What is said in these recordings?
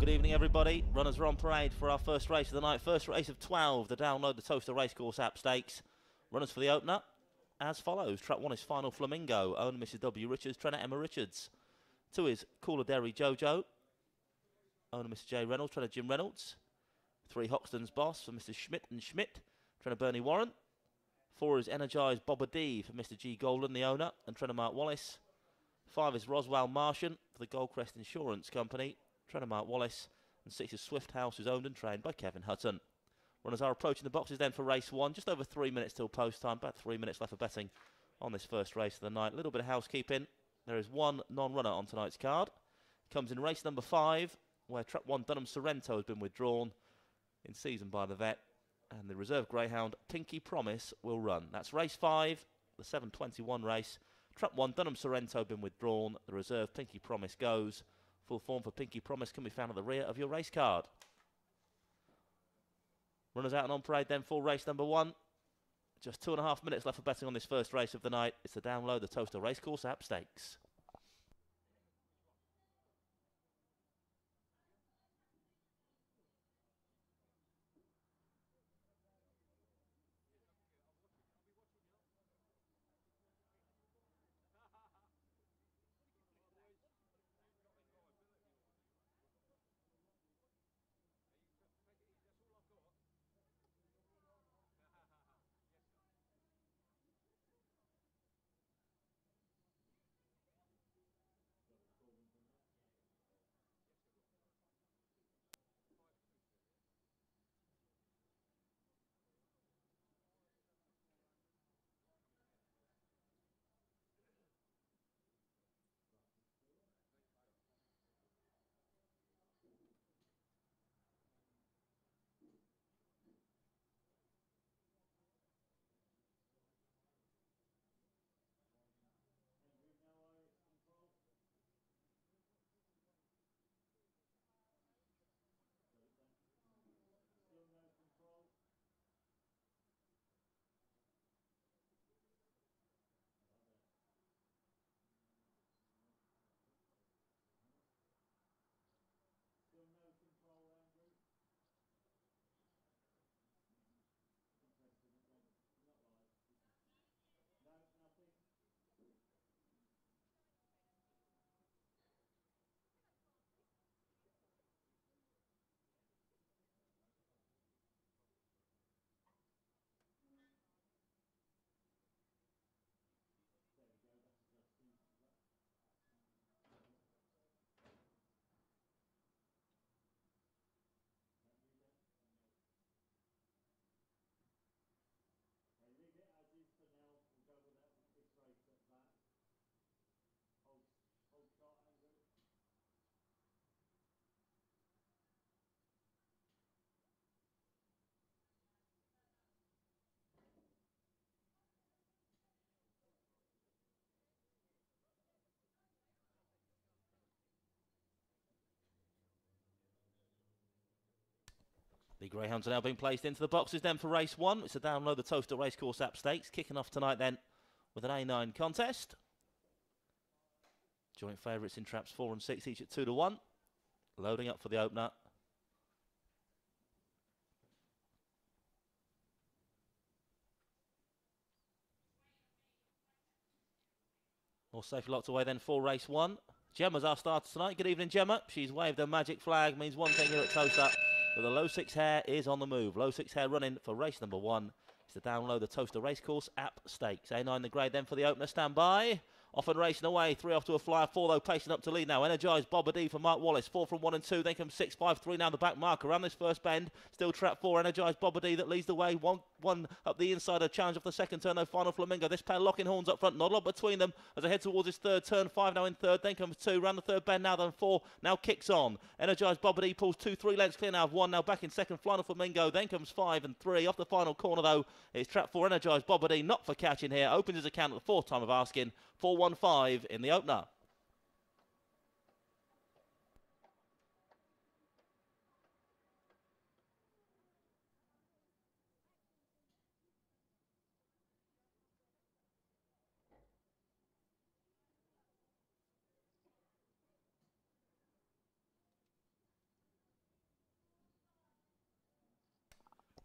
good evening everybody. Runners are on parade for our first race of the night. First race of 12, the Download the Towcester Racecourse App Stakes. Runners for the opener as follows. Track 1 is Final Flamingo, owner Mrs W Richards, trainer Emma Richards. 2 is Cooler Derry Jojo, owner Mr J Reynolds, trainer Jim Reynolds. 3 Hoxton's Boss for Mr Schmidt and Schmidt, trainer Bernie Warren. 4 is Energised Bobba D for Mr G Golden, the owner, and trainer Mark Wallace. 5 is Roswell Martian for the Goldcrest Insurance Company, trainer Mark Wallace. And 6 is Swift House, who's owned and trained by Kevin Hutton. Runners are approaching the boxes then for race 1. Just over 3 minutes till post time. About 3 minutes left for betting on this first race of the night. A little bit of housekeeping. There is one non-runner on tonight's card. Comes in race number 5, where track 1 Dunham Sorrento has been withdrawn in season by the vet. And the reserve greyhound Pinky Promise will run. That's race 5, the 7:21 race. Track 1 Dunham Sorrento been withdrawn. The reserve Pinky Promise goes. Full form for Pinky Promise can be found at the rear of your race card. Runners out and on parade then for race number 1. Just 2.5 minutes left for betting on this first race of the night. It's the Download the Towcester Racecourse App Stakes. The greyhounds are now being placed into the boxes then for race 1. It's a Download the Towcester Racecourse App Stakes, kicking off tonight then with an A9 contest. Joint favourites in traps 4 and 6, each at 2 to 1. Loading up for the opener. All safely locked away then for race 1. Gemma's our starter tonight. Good evening, Gemma. She's waved her magic flag. Means one thing here at Towcester. But the low 6 hair is on the move. Low 6 hair running for race number 1. It's the Download the Towcester Racecourse App Stakes. A9 the grade then for the opener. Stand by. Off and racing away. 3 off to a flyer. 4 though pacing up to lead now. Energised Bobba D for Mark Wallace. 4 from 1 and 2. Then comes 6, 5, 3 now the back mark. Around this first bend. Still trap 4. Energised Bobba D that leads the way. One up the inside. A challenge off the second turn. No Final Flamingo. This pair locking horns up front. Not a lot between them as they head towards his third turn. 5 now in third. Then comes 2. Round the third bend now. Then 4. Now kicks on. Energised Bobba D pulls 2, 3 lengths clear now of 1. Now back in second. Final Flamingo. Then comes 5 and 3. Off the final corner though. It's trap 4. Energised Bobba D not for catching here. Opens his account at the 4th time of asking. 4-1-5 in the opener.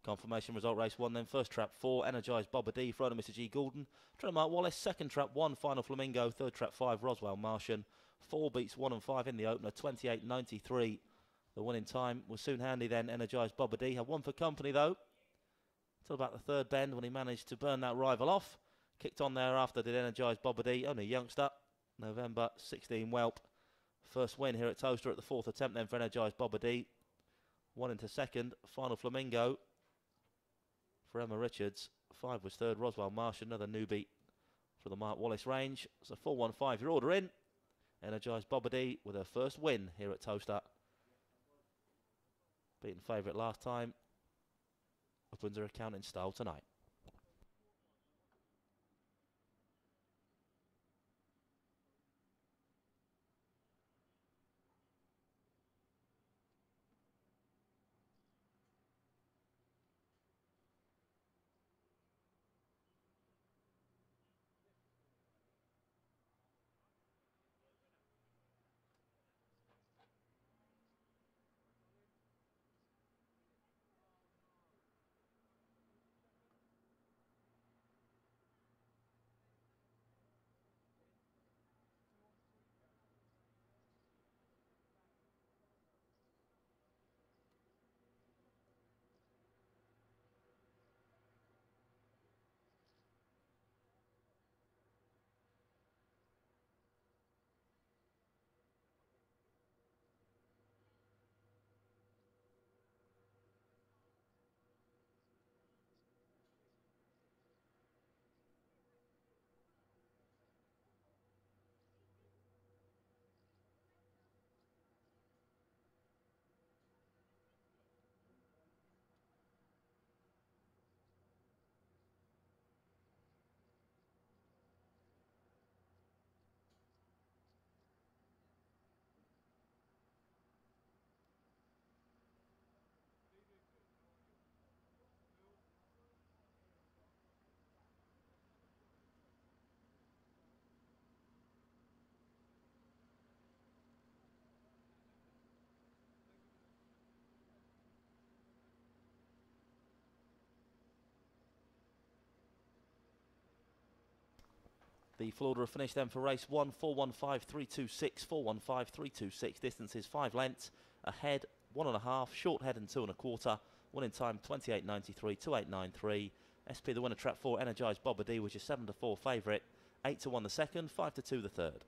Confirmation result race 1 then. First trap 4, Energised Bobber D for owner Mr G Goulden. Trainer Mark Wallace. Second trap 1, Final Flamingo. Third trap 5, Roswell Martian. 4 beats 1 and 5 in the opener, 28.93. The winning time was soon handy then. Energised Bobber D had one for company though, till about the third bend when he managed to burn that rival off. Kicked on thereafter did Energised Bobber D, only a youngster. November 16 whelp. First win here at Towcester at the fourth attempt then for Energised Bobber D. One into second, Final Flamingo for Emma Richards. 5 was third, Roswell Martian, another newbie for the Mark Wallace range. So 4-1-5, your order in. Energised Bobber D with her first win here at Towcester. Beaten favourite last time. Uplands are accounting style tonight. The full order finished then for race 1, 4-1-5-3-2-6, 4-1-5-3-2-6. Distance is 5 lengths, ahead 1.5, short head and 2.25. Winning time 28.93, 28.93. SP the winner, trap 4, Energised Bobber D, which is 7-4 favourite, 8-1 the second, 5-2 the third.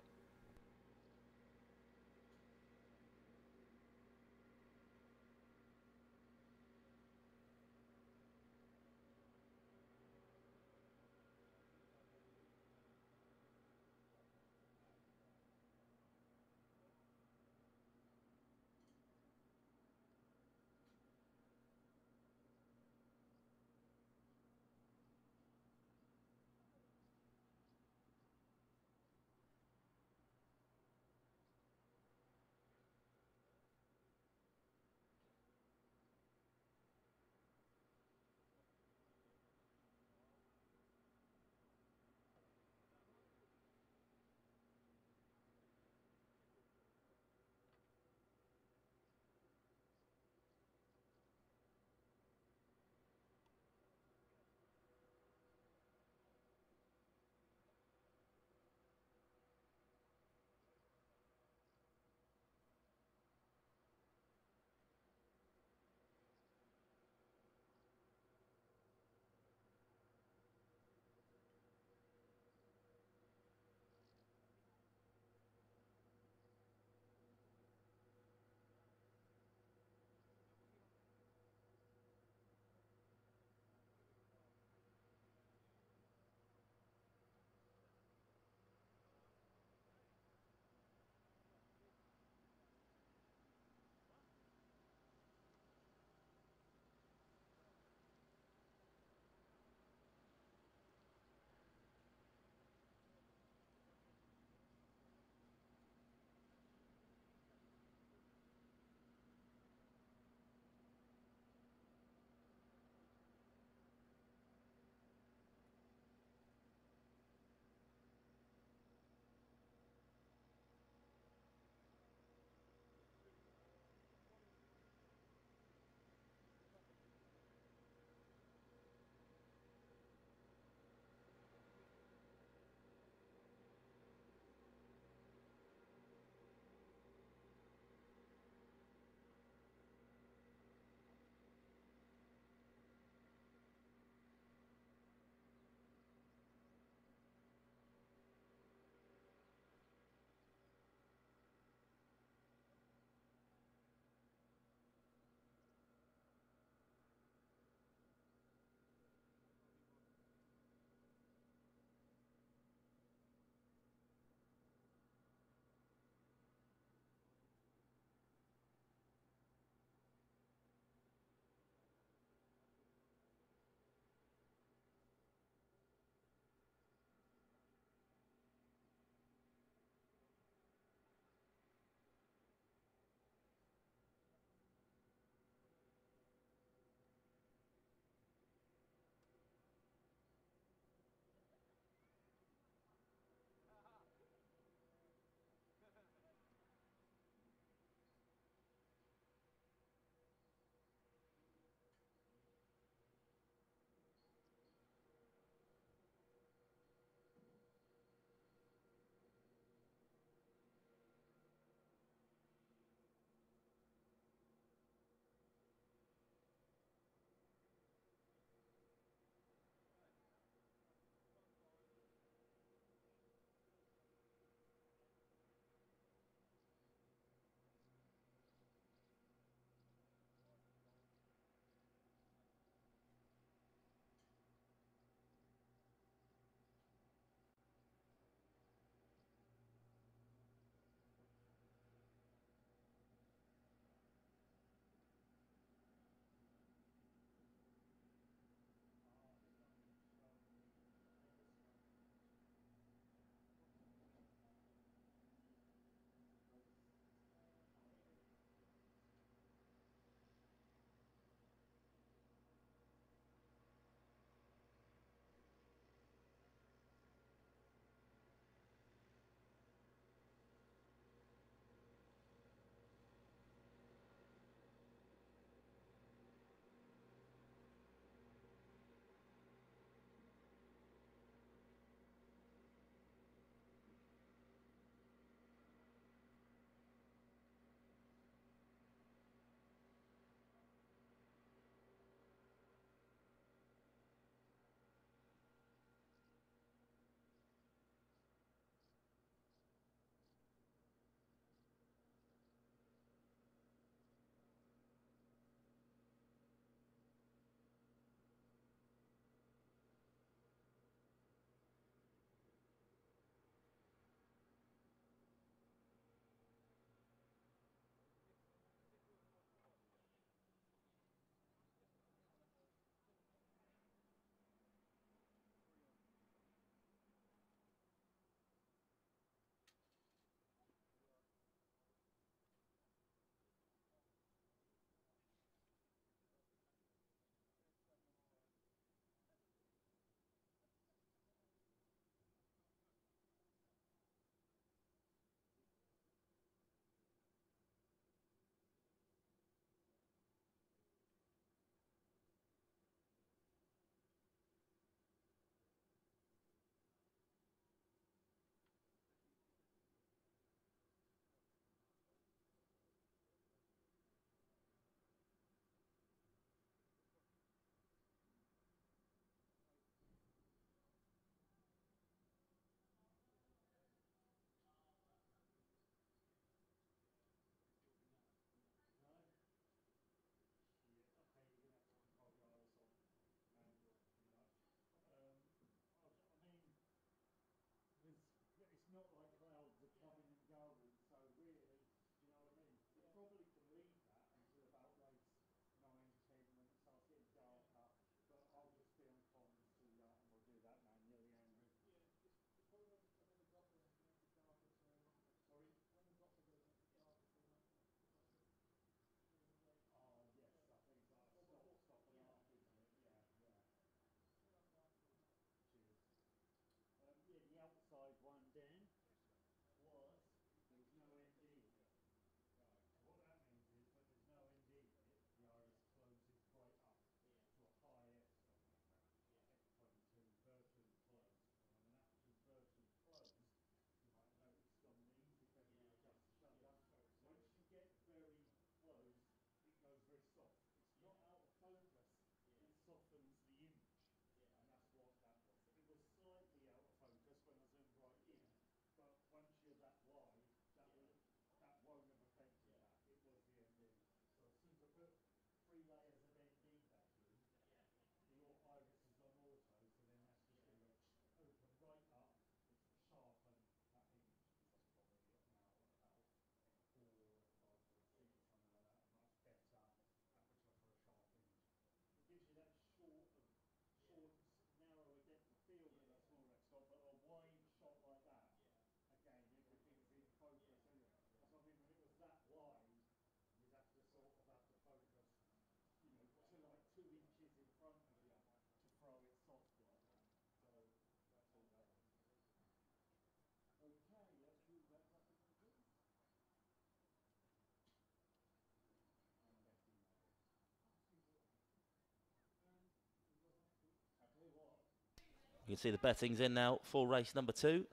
You can see the betting's in now for race number 2.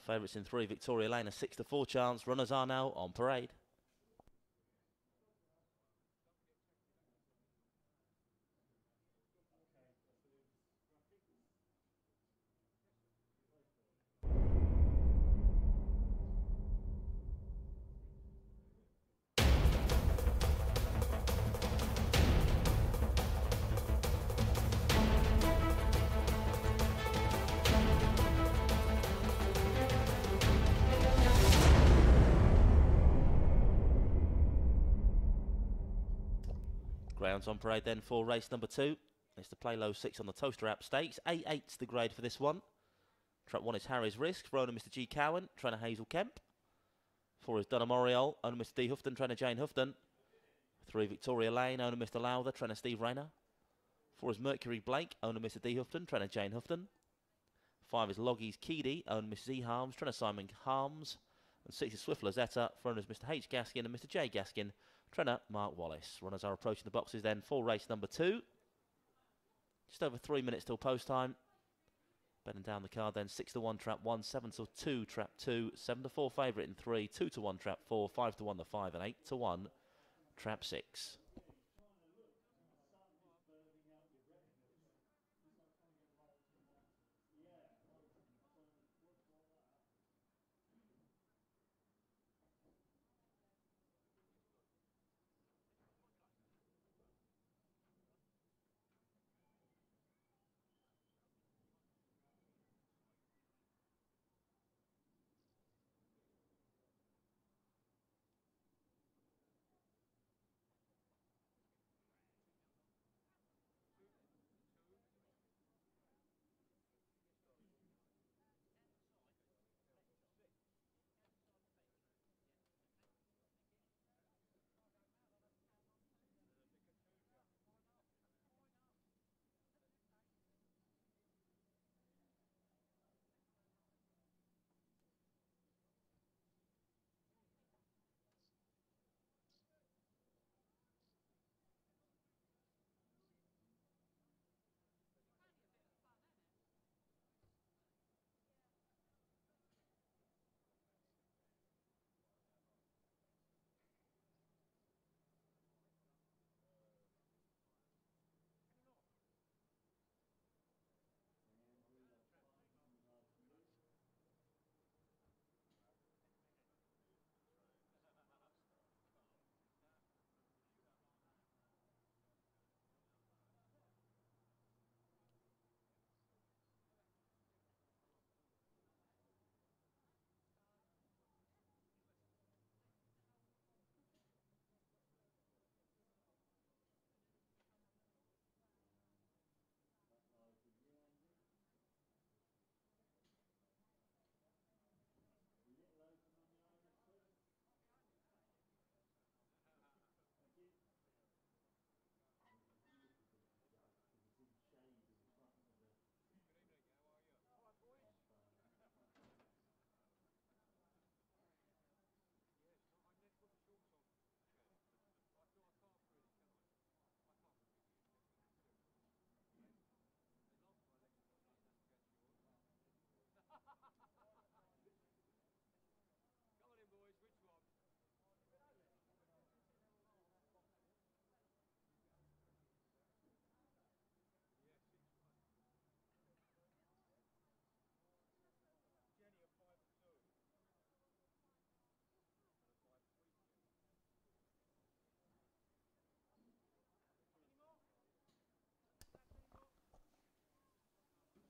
Favourites in 3, Victoria Lane, a 6-4 chance. Runners are now on parade. Greyhounds on parade then for race number 2. It's the Play Low 6 on the Towcester App Stakes. 8-8's the grade for this one. Track 1 is Harry's Risk, for owner Mr. G. Cowan, trainer Hazel Kemp. 4 is Donna Moriol, owner Mr. D. Houghton, trainer Jane Houghton. 3 Victoria Lane, owner Mr. Lowther, trainer Steve Rayner. 4 is Mercury Blake, owner Mr. D. Houghton, trainer Jane Houghton. 5 is Loggies Keedy, owner Mrs. E. Harms, trainer Simon Harms. And 6 is Swift Lazetta, for owners Mr. H. Gaskin and Mr. J. Gaskin, trainer Mark Wallace. Runners are approaching the boxes then for race number 2. Just over 3 minutes till post time. Betting down the card then, 6-1 trap 1, 7-2 trap 2, 7-4 favourite in 3, 2-1 trap 4, 5-1 the 5 and 8-1 trap 6.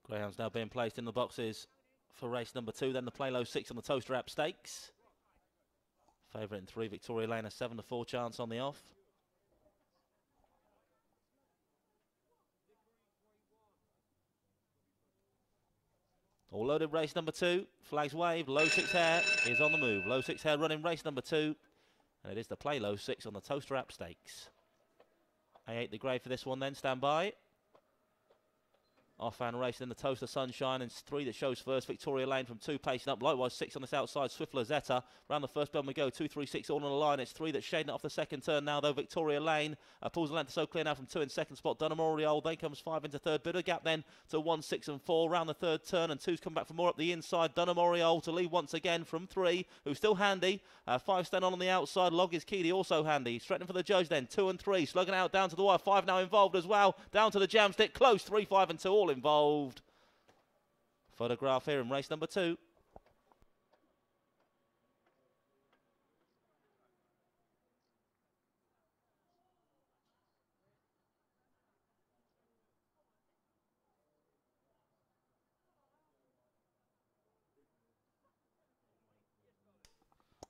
Greyhounds now being placed in the boxes for race number 2. Then the Play Low 6 on the Towcester App Stakes. Favourite in 3, Victoria Lane, a 7-4 chance on the off. All loaded race number 2. Flags waved. Low 6 Hair is on the move. Low 6 Hair running race number 2. And it is the Play Low 6 on the Towcester App Stakes. A8 the grade for this one then. Stand by. Off-hand racing in the Towcester Sunshine, and 3 that shows first. Victoria Lane from 2 pacing up. Likewise 6 on this outside. Swift Lazetta. Round the first bend we go. 2, 3, 6 all on the line. It's 3 that's shading it off the second turn now though. Victoria Lane pulls the length so clear now from 2 in second spot. Dunham Oriole. Then comes 5 into third. Bit of gap then to 1, 6 and 4. Round the third turn, and 2's come back for more up the inside. Dunham Oriole to lead once again from 3, who's still handy. 5 stand on the outside. Log is Keedy also handy. Threatening for the judge then. 2 and 3. Slugging out down to the wire. 5 now involved as well. Down to the jam stick. Close. 3, 5 and 2 all involved. Photograph here in race number 2.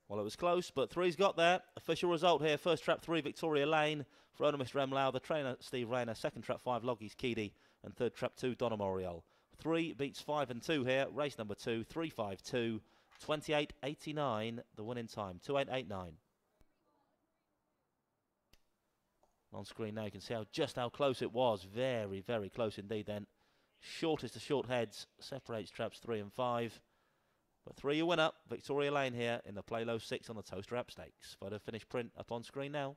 Well, it was close, but 3's got there. Official result here. First trap 3, Victoria Lane for owner Mr. Remlau. The trainer, Steve Rayner. Second trap 5, Loggies Keedy. And third trap 2, Donham Oriole. 3 beats 5 and 2 here. Race number 2, 3-5-2, 28.89. The winning time, 2.889. On screen now, you can see just how close it was. Very, very close indeed then. Shortest of short heads separates traps 3 and 5. But 3 your winner, Victoria Lane here in the Play Low 6 on the Towcester App Stakes. Photo finish print up on screen now.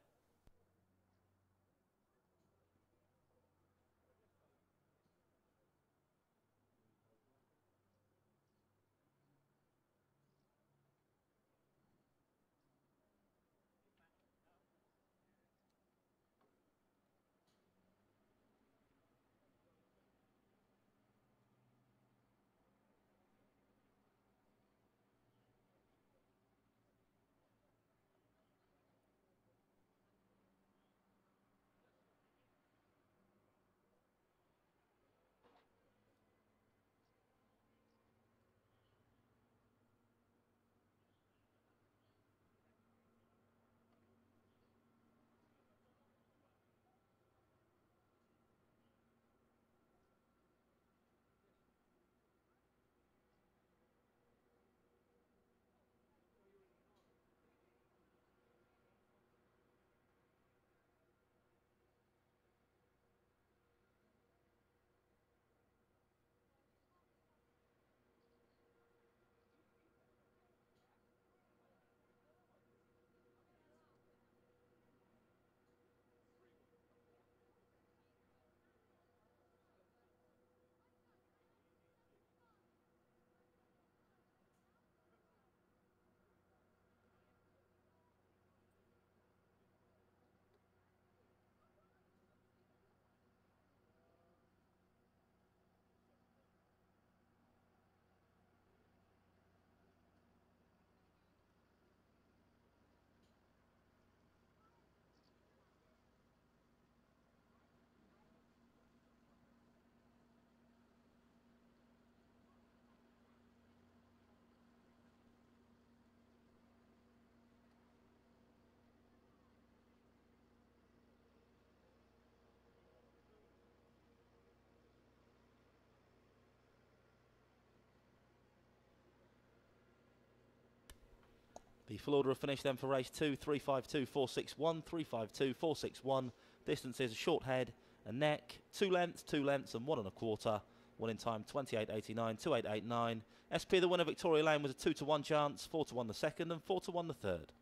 The full order of finish then for race 2, 3-5-2, 4-6-1, 3-5-2, 4-6-1. Distances, a short head, a neck, 2 lengths, 2 lengths and 1 1/4. Winning time 28.89, 2.889. SP the winner, Victoria Lane, was a 2-to-1 chance, 4-to-1 the second and 4-to-1 the third.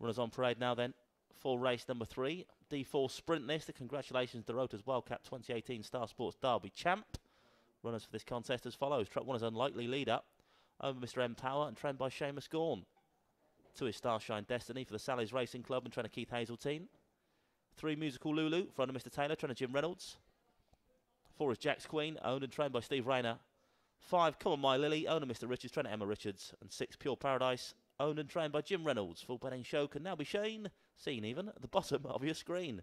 Runners on parade now then for race number 3. D4 Sprint this. The congratulations to Rota's Wildcat 2018 Star Sports Derby champ. Runners for this contest as follows. Truck 1 is Unlikely leader over Mr. M Power and trained by Seamus Gorn. 2 is Starshine Destiny for the Sally's Racing Club and trainer Keith Hazeltine. 3 Musical Lulu for under Mr. Taylor, trainer Jim Reynolds. 4 is Jack's Queen, owned and trained by Steve Rayner. 5 Come On My Lily, owned and Mr. Richards, trainer Emma Richards. And 6 Pure Paradise, owned and trained by Jim Reynolds. Full betting show can now be seen even at the bottom of your screen.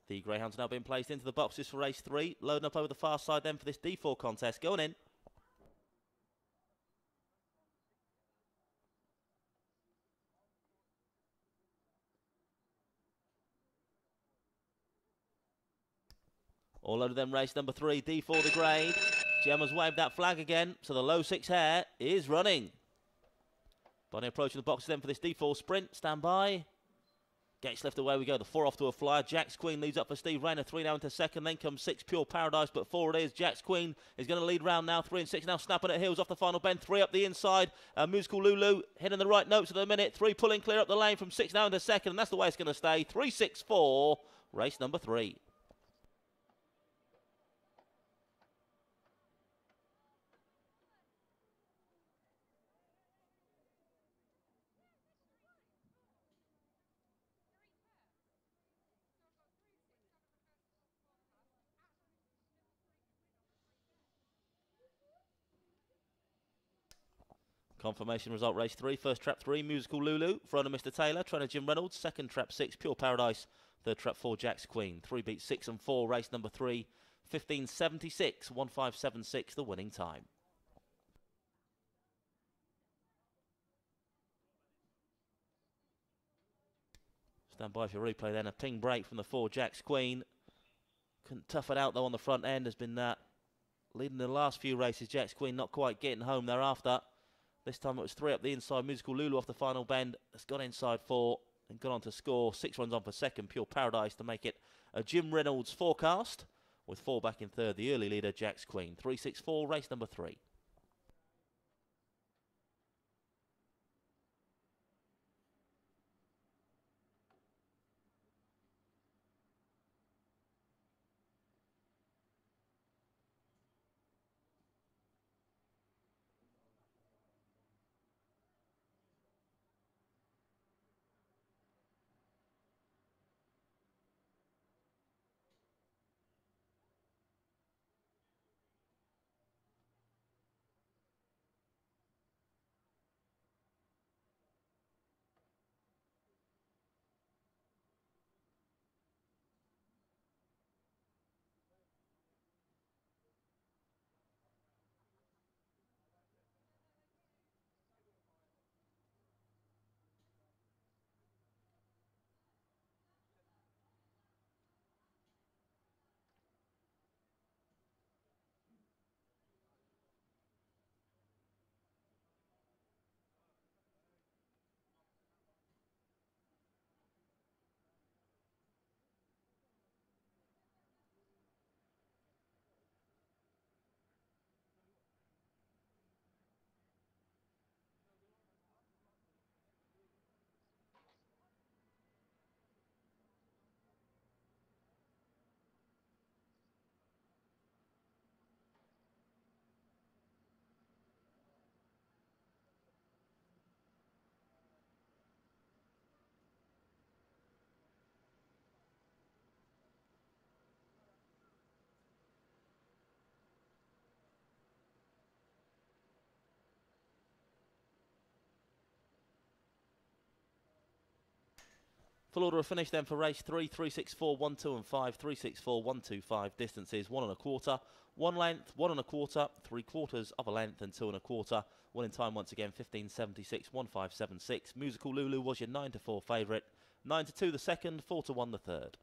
The Greyhounds now being placed into the boxes for race 3. Loading up over the far side then for this D4 contest. Going in. All loaded then race number 3. D4 the grade. Gemma's waved that flag again. So the low 6 hare is running. Bonnie approaching the boxes then for this D4 sprint. Stand by. Gates left, away we go. The 4 off to a flyer. Jack's Queen leads up for Steve Rayner. 3 now into second. Then comes 6 Pure Paradise, but 4 it is. Jack's Queen is going to lead round now. 3 and 6 now snapping at heels off the final bend. 3 up the inside. Musical Lulu hitting the right notes at the minute. 3 pulling clear up the lane from 6 now into second, and that's the way it's going to stay. 3-6-4. Race number 3. Confirmation result race 3, first trap 3, Musical Lulu, for owner Mr. Taylor, trainer Jim Reynolds, second trap 6, Pure Paradise, third trap 4, Jack's Queen, 3 beats 6 and 4, race number 3, 15.76, 15.76, the winning time. Stand by for your replay then, a ping break from the 4, Jack's Queen. Couldn't tough it out though on the front end, has been leading the last few races. Jack's Queen not quite getting home thereafter. This time it was 3 up the inside. Musical Lulu off the final bend has got inside 4 and gone on to score. 6 runs on for second. Pure Paradise to make it a Jim Reynolds forecast with 4 back in third. The early leader, Jack's Queen. 3-6-4, race number 3. Full order of finish then for race 3, 3-6-4, 1, 2 and 5, 3-6-4, 1, 2, 5. Distances 1 1/4, 1 length, 1 1/4, 3/4 of a length and 2 1/4. Winning time once again 15.76, 15.76. Musical Lulu was your 9-4 favourite, 9-2 the second, 4-1 the third.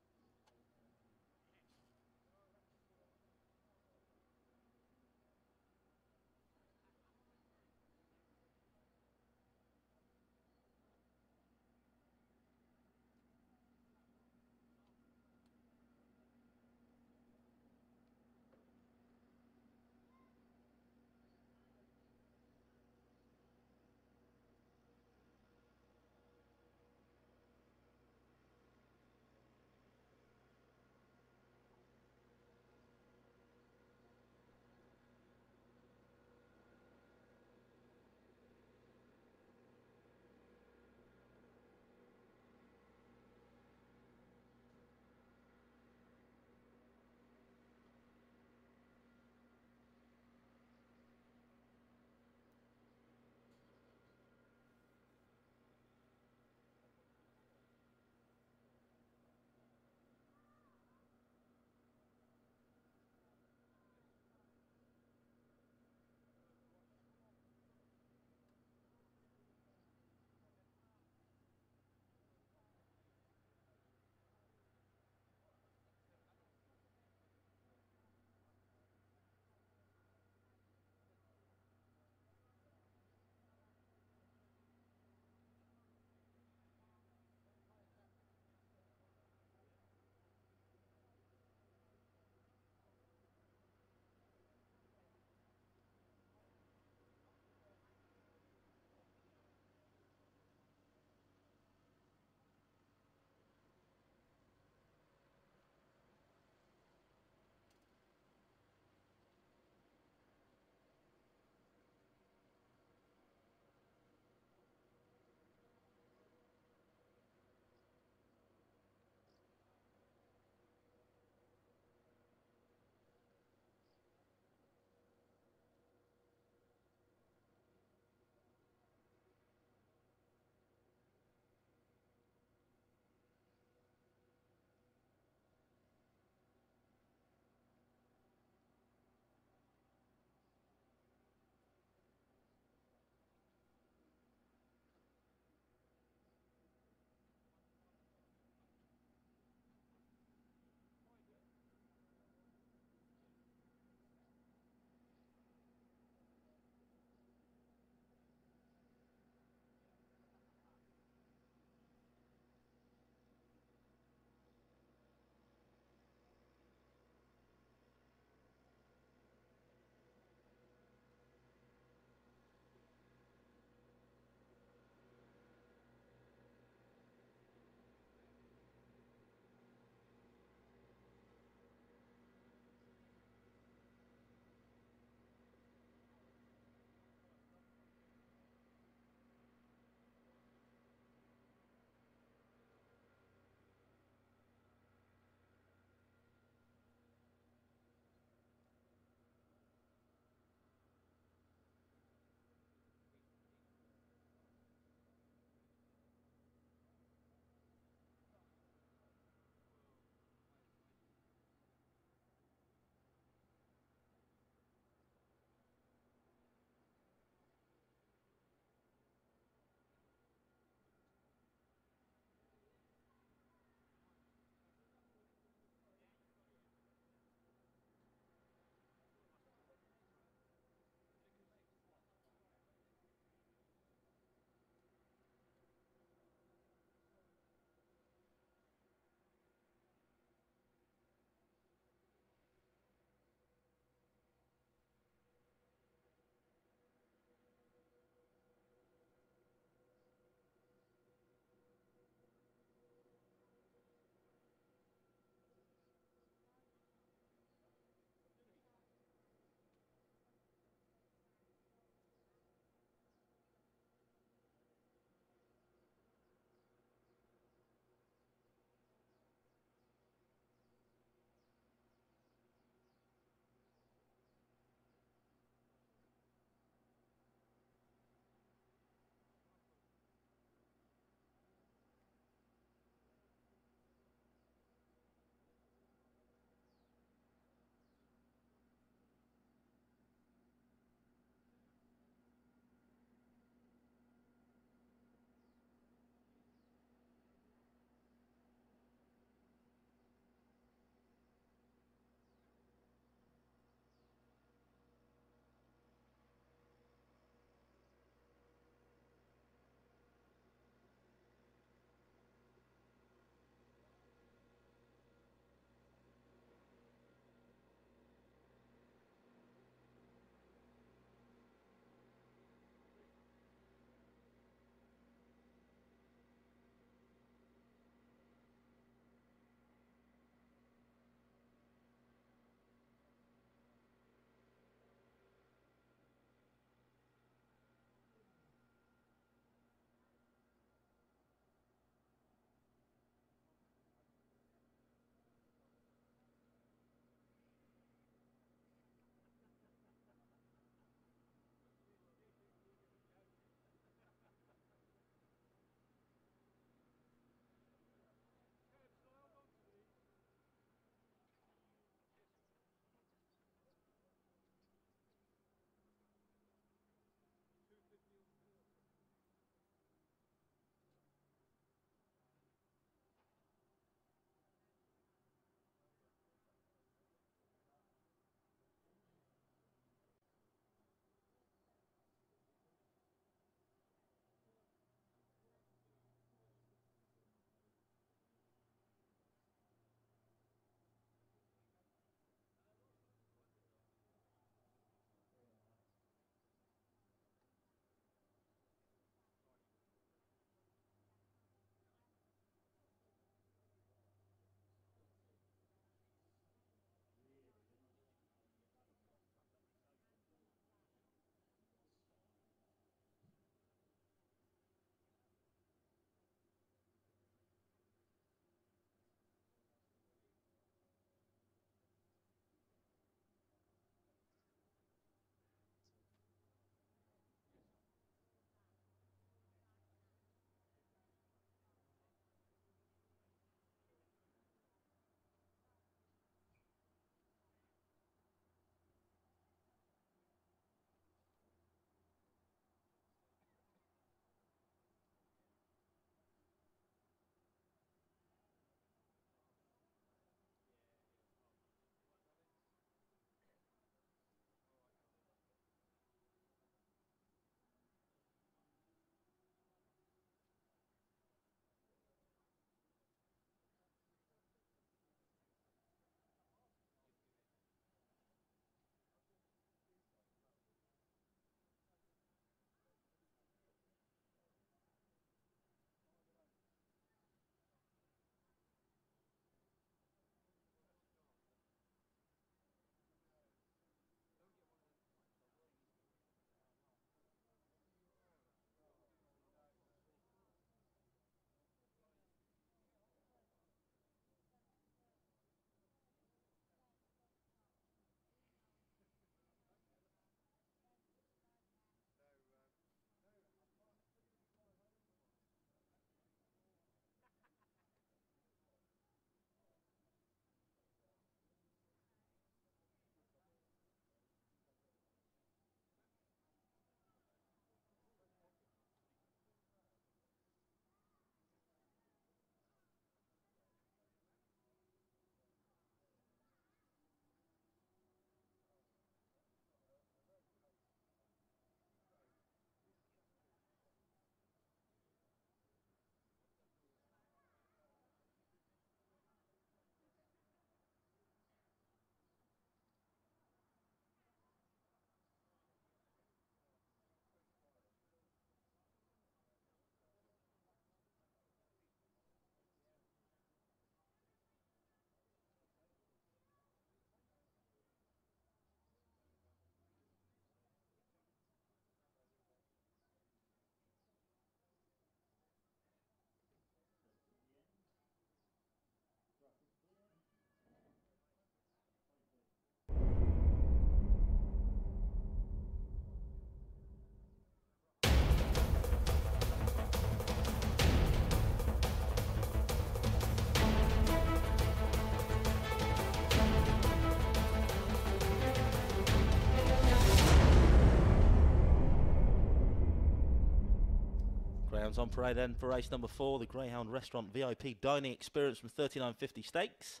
Runners on parade then for race number 4, the Greyhound Restaurant VIP Dining Experience from 39.50 Stakes.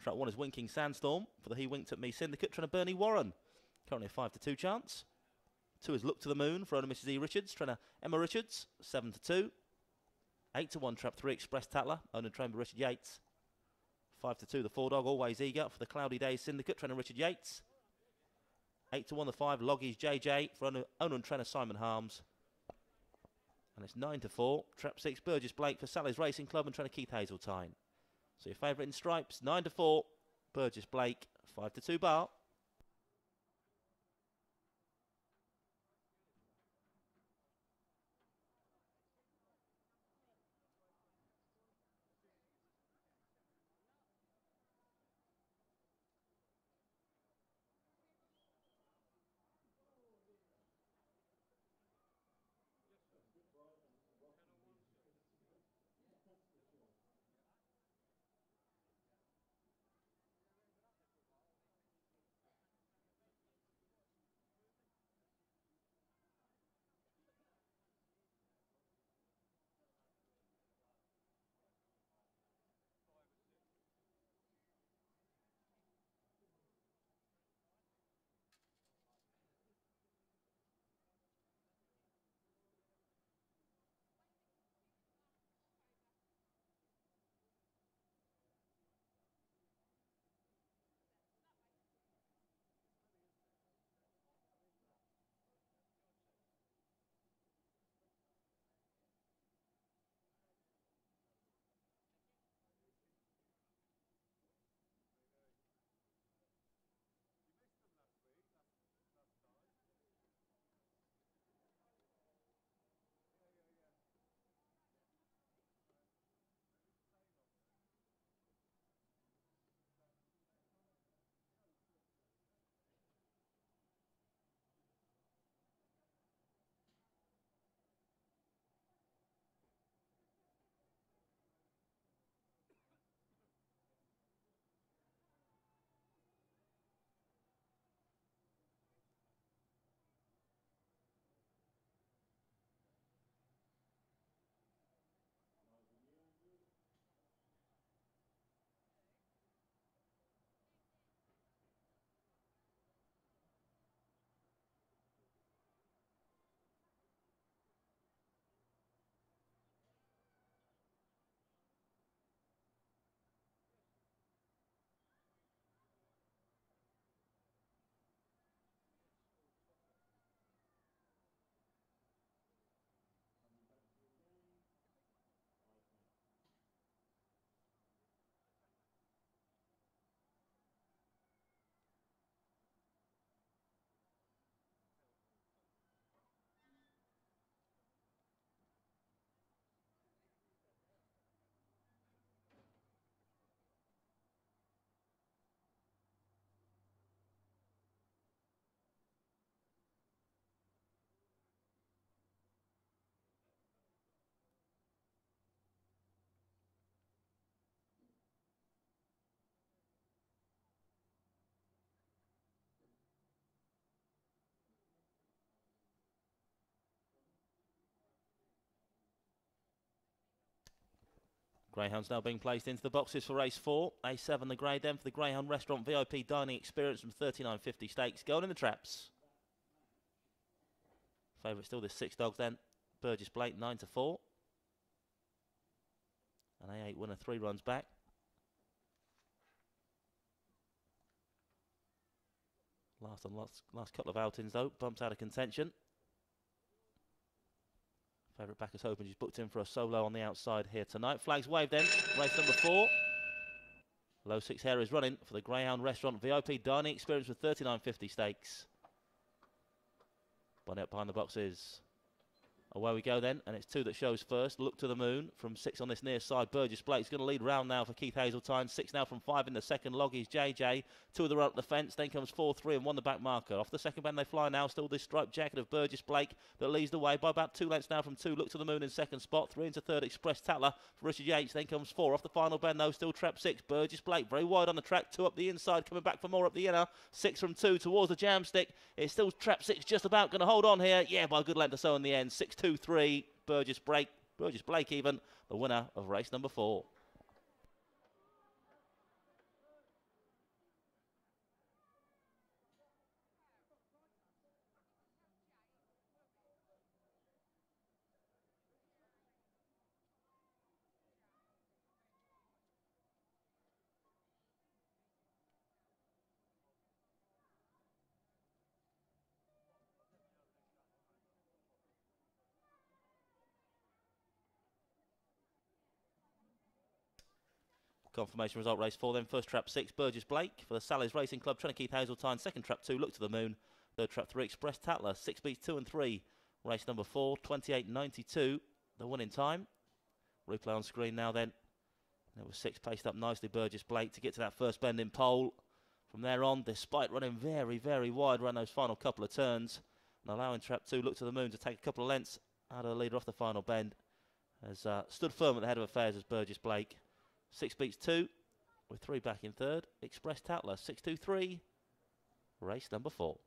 Track 1 is Winking Sandstorm for the He Winked at Me Syndicate, trying to Bernie Warren. Currently a 5-2 chance. 2 is Look to the Moon for owner Mrs. E. Richards, trying to Emma Richards, 7-2. 8-1 Trap 3 Express Tatler, owner trained by Richard Yates. 5-2 the 4 Dog Always Eager for the Cloudy Days Syndicate, trainer Richard Yates. 8-1 the 5 Loggies JJ for owner and trainer Simon Harms. And it's 9-4 Trap 6 Burgess Blake for Sally's Racing Club and trainer Keith Hazeltine. So your favourite in stripes, 9-4 Burgess Blake, 5-2 bar. Greyhounds now being placed into the boxes for race 4. A7 the grade then for the Greyhound Restaurant VIP Dining Experience from 39.50 Stakes. Going in the traps. Favourite still this 6 Dogs then. Burgess Blake 9-4. An A8 winner 3 runs back. Last couple of outings though, bumps out of contention. Favourite backers hoping she's booked in for a solo on the outside here tonight. Flags waved then, race number 4. Low 6 hair is running for the Greyhound Restaurant VIP Dining Experience with 39.50 Stakes. Bonnet behind the boxes. Away we go then, and it's 2 that shows first. Look to the Moon from 6 on this near side. Burgess Blake's going to lead round now for Keith Hazeltine. 6 now from 5 in the second. Loggies JJ. 2 of the run up the fence. Then comes 4, 3 and 1 the back marker. Off the second bend they fly now. Still this striped jacket of Burgess Blake that leads the way by about 2 lengths now from 2. Look to the Moon in second spot. 3 into third. Express Tatler for Richard Yates. Then comes 4 off the final bend though. Still Trap 6. Burgess Blake very wide on the track. 2 up the inside. Coming back for more up the inner. 6 from 2 towards the jam stick. It's still Trap 6 just about going to hold on here. Yeah, by a good length or so in the end. 6-2-3. Burgess Burgess Blake even, the winner of race number 4. Confirmation result race 4 then. First trap 6, Burgess Blake for the Sally's Racing Club, Trainer Keith Hazeltine. Second trap 2, Look to the Moon. Third trap 3, Express Tatler. 6 beats 2 and 3. Race number 4, 28.92. The winning time. Replay on screen now then. There was 6 paced up nicely, Burgess Blake, to get to that first bend in pole. From there on, despite running very, very wide around those final couple of turns, and allowing trap 2, Look to the Moon, to take a couple of lengths out of the leader off the final bend, has stood firm at the head of affairs as Burgess Blake. 6 beats 2, with 3 back in third. Express Tatler, 6-2-3, race number 4.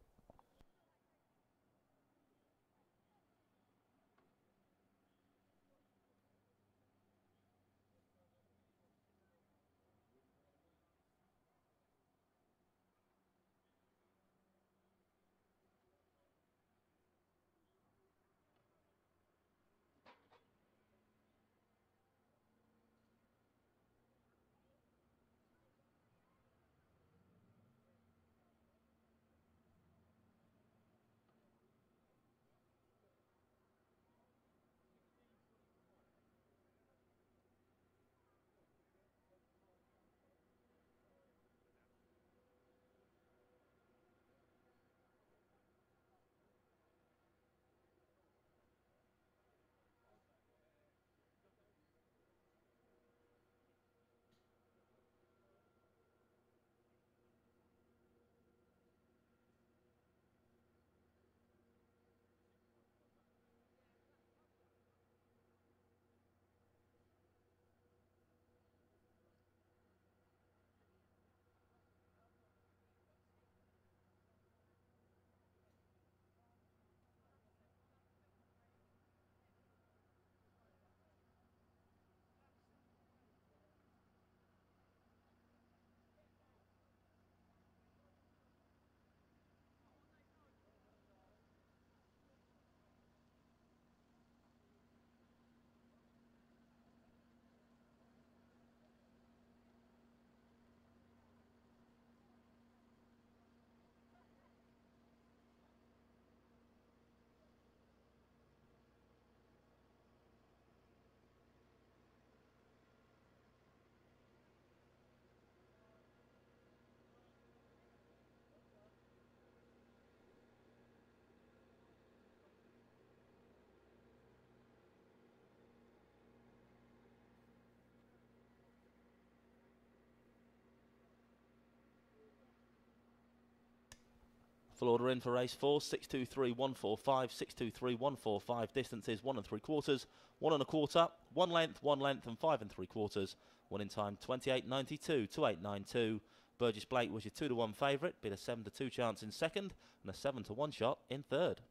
Full order in for race 4, 6-2-3-1-4-5, 6-2-3-1-4-5, distances 1 3/4, 1 1/4, 1 length and 5 3/4. Winning time 28.92, 28.92. Burgess Blake was your 2-1 favourite, beat a 7-2 chance in second and a 7-1 shot in third.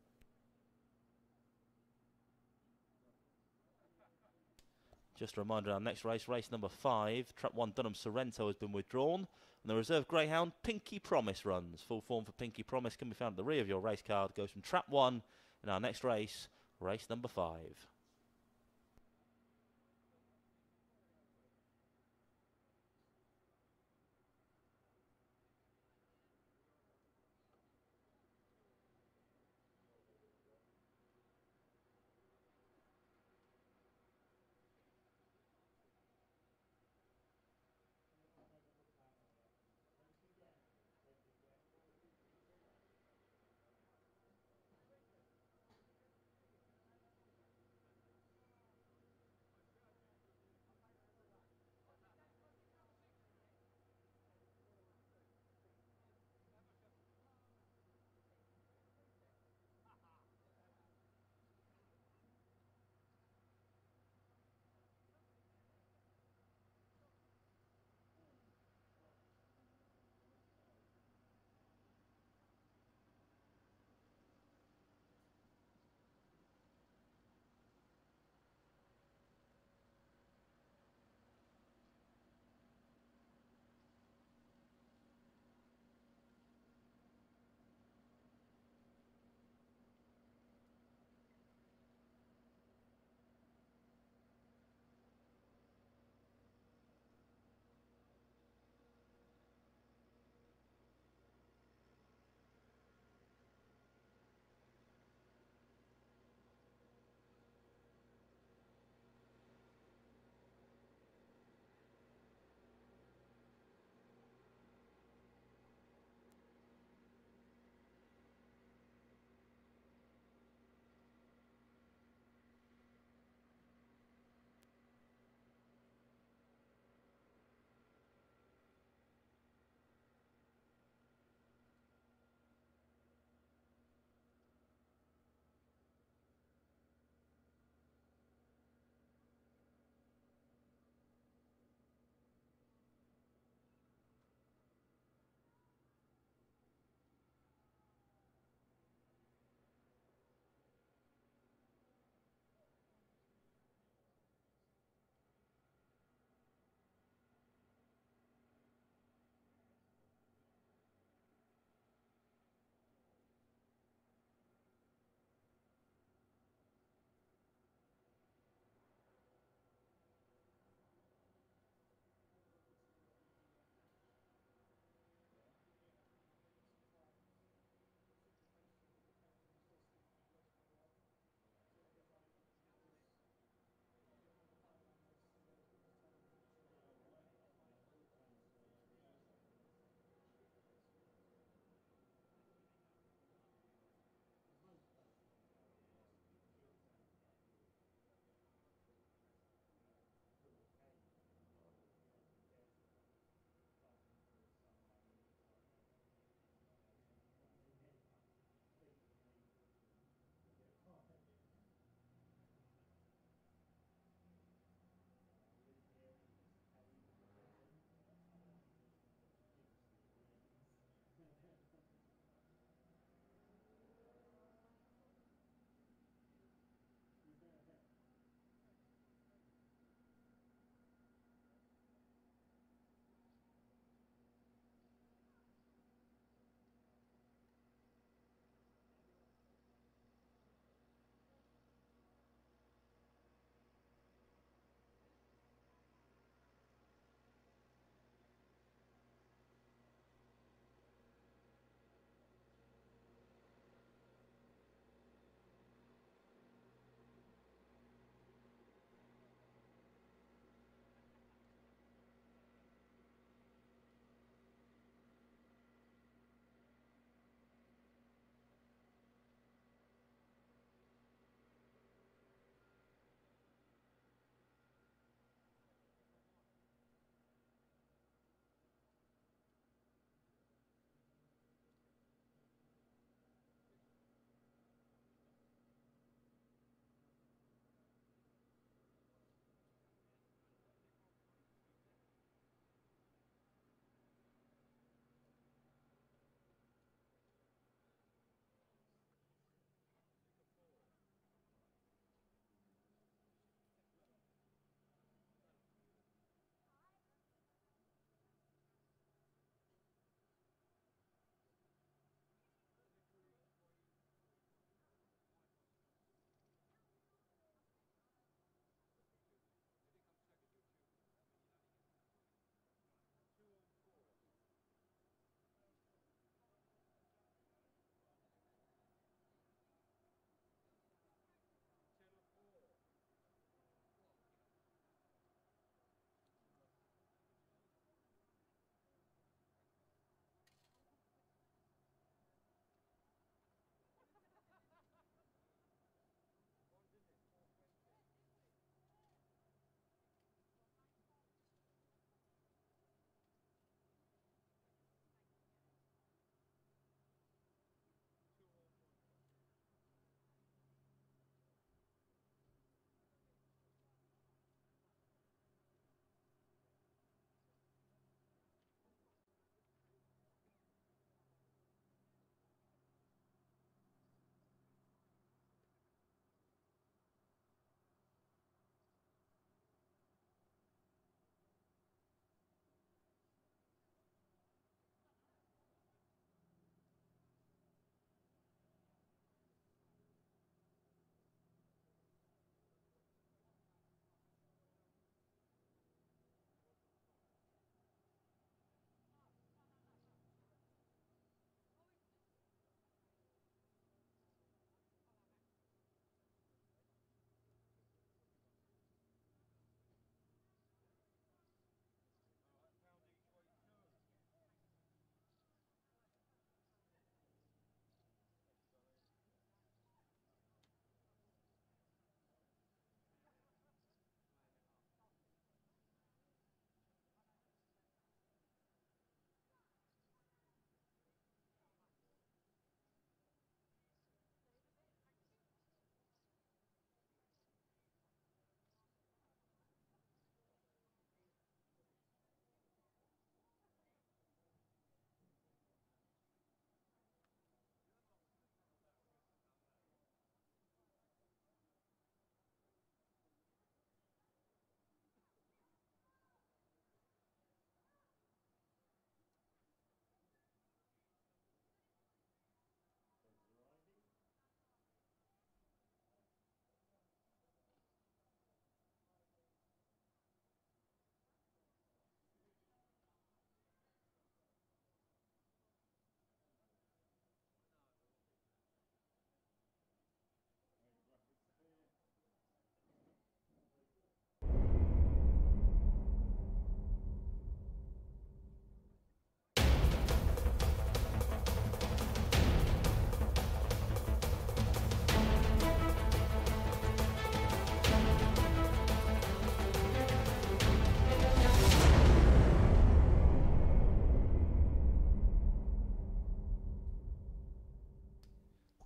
Just a reminder, our next race, race number 5, Trap 1 Dunham Sorrento has been withdrawn. And the reserve Greyhound, Pinky Promise runs. Full form for Pinky Promise can be found at the rear of your race card. Goes from Trap 1 in our next race, race number 5.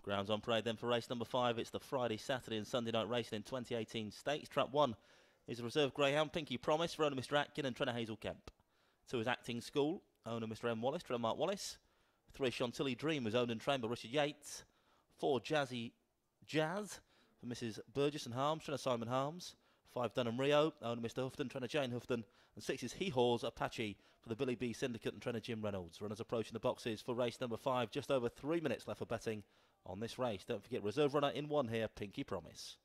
Grounds on parade then for race number 5. It's the Friday, Saturday and Sunday night racing in 2018 stakes. Trap 1 is a reserve Greyhound, Pinky Promise, for owner Mr. Atkin and trainer Hazel Kemp. 2 is Acting School, owner Mr. M. Wallace, trainer Mark Wallace. 3 Chantilly Dream was owned and trained by Richard Yates. 4 Jazzy Jazz for Mrs. Burgess and Harms, trainer Simon Harms. 5 Dunham Rio, owner Mr. Houghton, trainer Jane Houghton. And 6 is He Haws Apache for the Billy B Syndicate and trainer Jim Reynolds. Runners approaching the boxes for race number 5. Just over 3 minutes left for betting on this race. Don't forget, reserve runner in 1 here, Pinky Promise.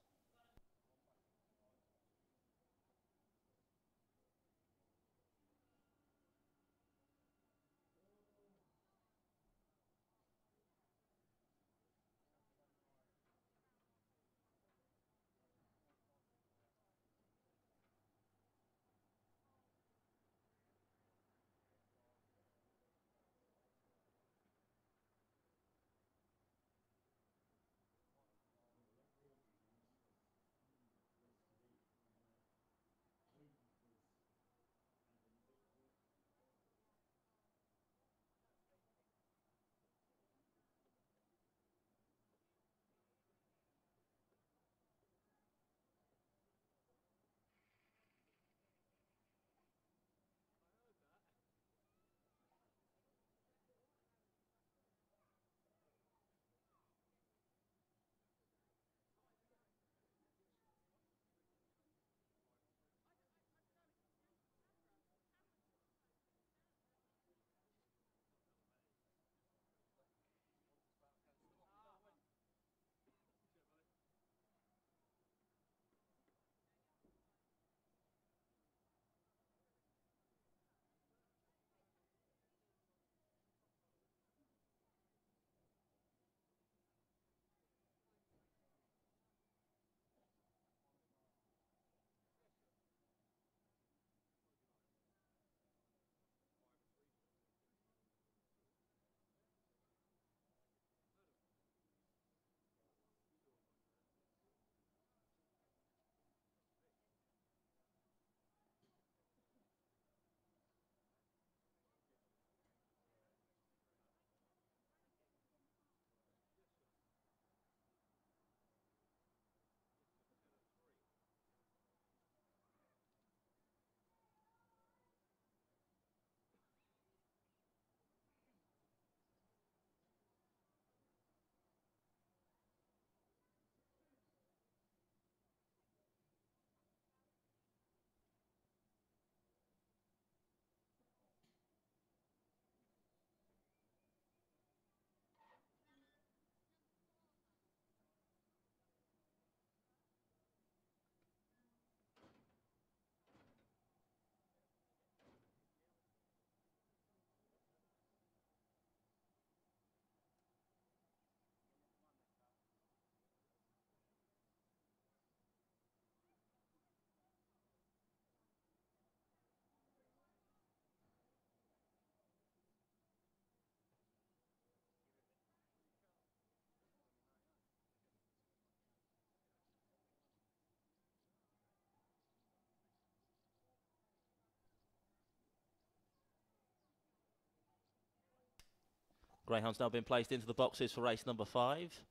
Greyhound's now been placed into the boxes for race number 5.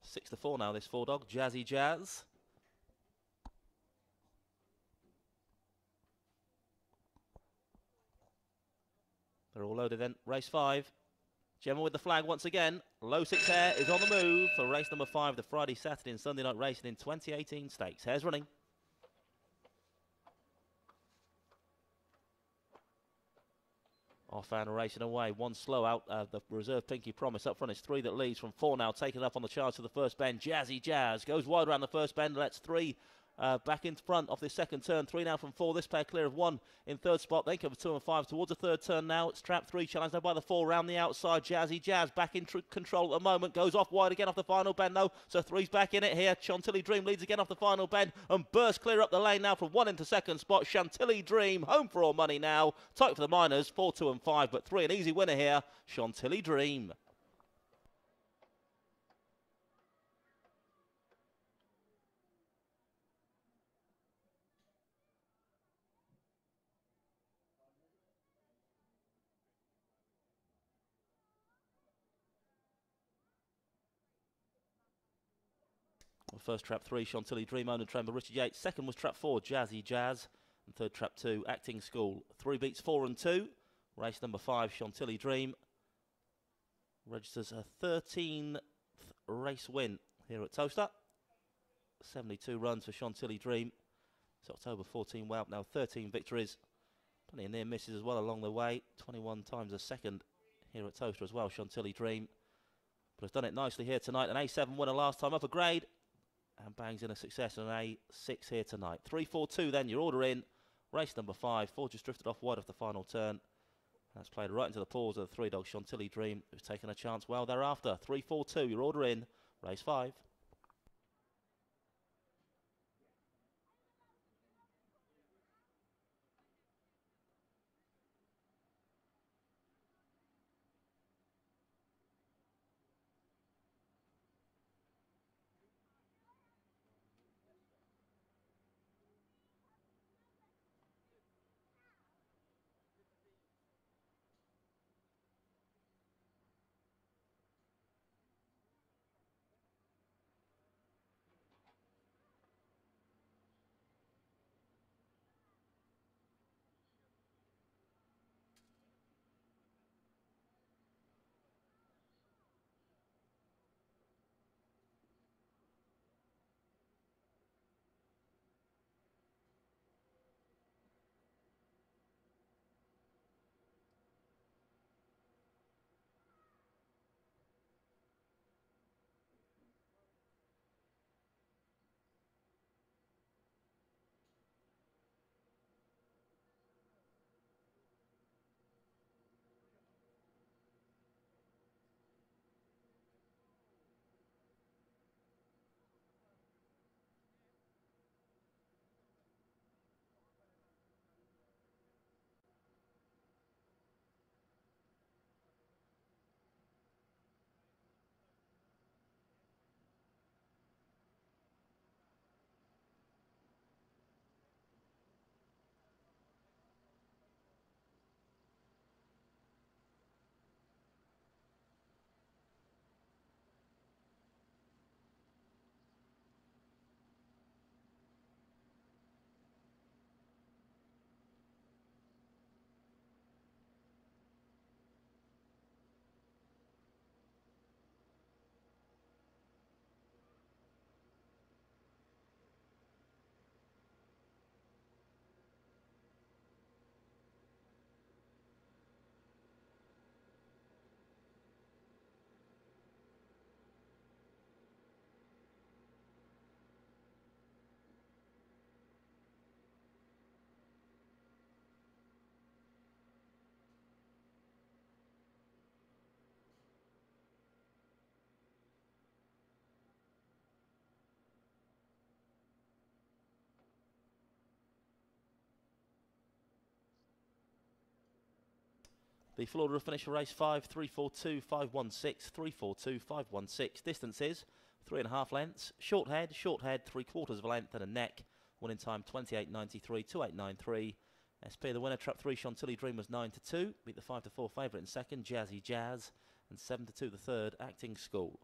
6-4 now, this 4 dog, Jazzy Jazz. They're all loaded then. Race 5. Gemma with the flag once again. Low 6 Hare is on the move for race number 5, the Friday, Saturday and Sunday night racing in 2018 stakes. Hare's running. Off and racing away. 1 slow out. The reserve Pinky Promise up front is 3 that leads from 4 now. Taken up on the charge to the first bend. Jazzy Jazz goes wide around the first bend. Lets 3 back in front of this second turn. 3 now from 4. This pair clear of 1 in third spot. They cover 2 and 5 towards the third turn now. It's Trap 3 challenged now by the 4 round the outside. Jazzy Jazz back in control at the moment. Goes off wide again off the final bend though. So 3's back in it here. Chantilly Dream leads again off the final bend and bursts clear up the lane now from 1 into second spot. Chantilly Dream home for all money now. Tight for the Miners. 4, 2 and 5 but 3 an easy winner here. Chantilly Dream. First trap 3, Chantilly Dream, owned and trained by Richard Yates. Second was trap 4, Jazzy Jazz. And third trap 2, Acting School. 3 beats 4 and 2. Race number 5, Chantilly Dream. Registers a 13th race win here at Towcester. 72 runs for Chantilly Dream. It's October 14 wow, now 13 victories. Plenty of near misses as well along the way. 21 times a second here at Towcester as well, Chantilly Dream. But has done it nicely here tonight. An A7 winner last time, up a grade. And bangs in a success on an A6 here tonight. 3-4-2 then, your order in. Race number 5. 4 just drifted off wide off the final turn. That's played right into the paws of the 3-dog Chantilly Dream, who's taken a chance well thereafter. 3-4-2, your order in. Race 5. The full order of finish for race 5, 3-4-2, 5-1-6, 3-4-2, 5-1-6. Distances, 3.5 lengths. Short head, 3/4 of a length and a neck. Winning time 28.93, 28.93. SP the winner, trap 3, Chantilly Dream was 9-2. Beat the 5-4 favourite in second, Jazzy Jazz. And 7-2 the third, Acting School.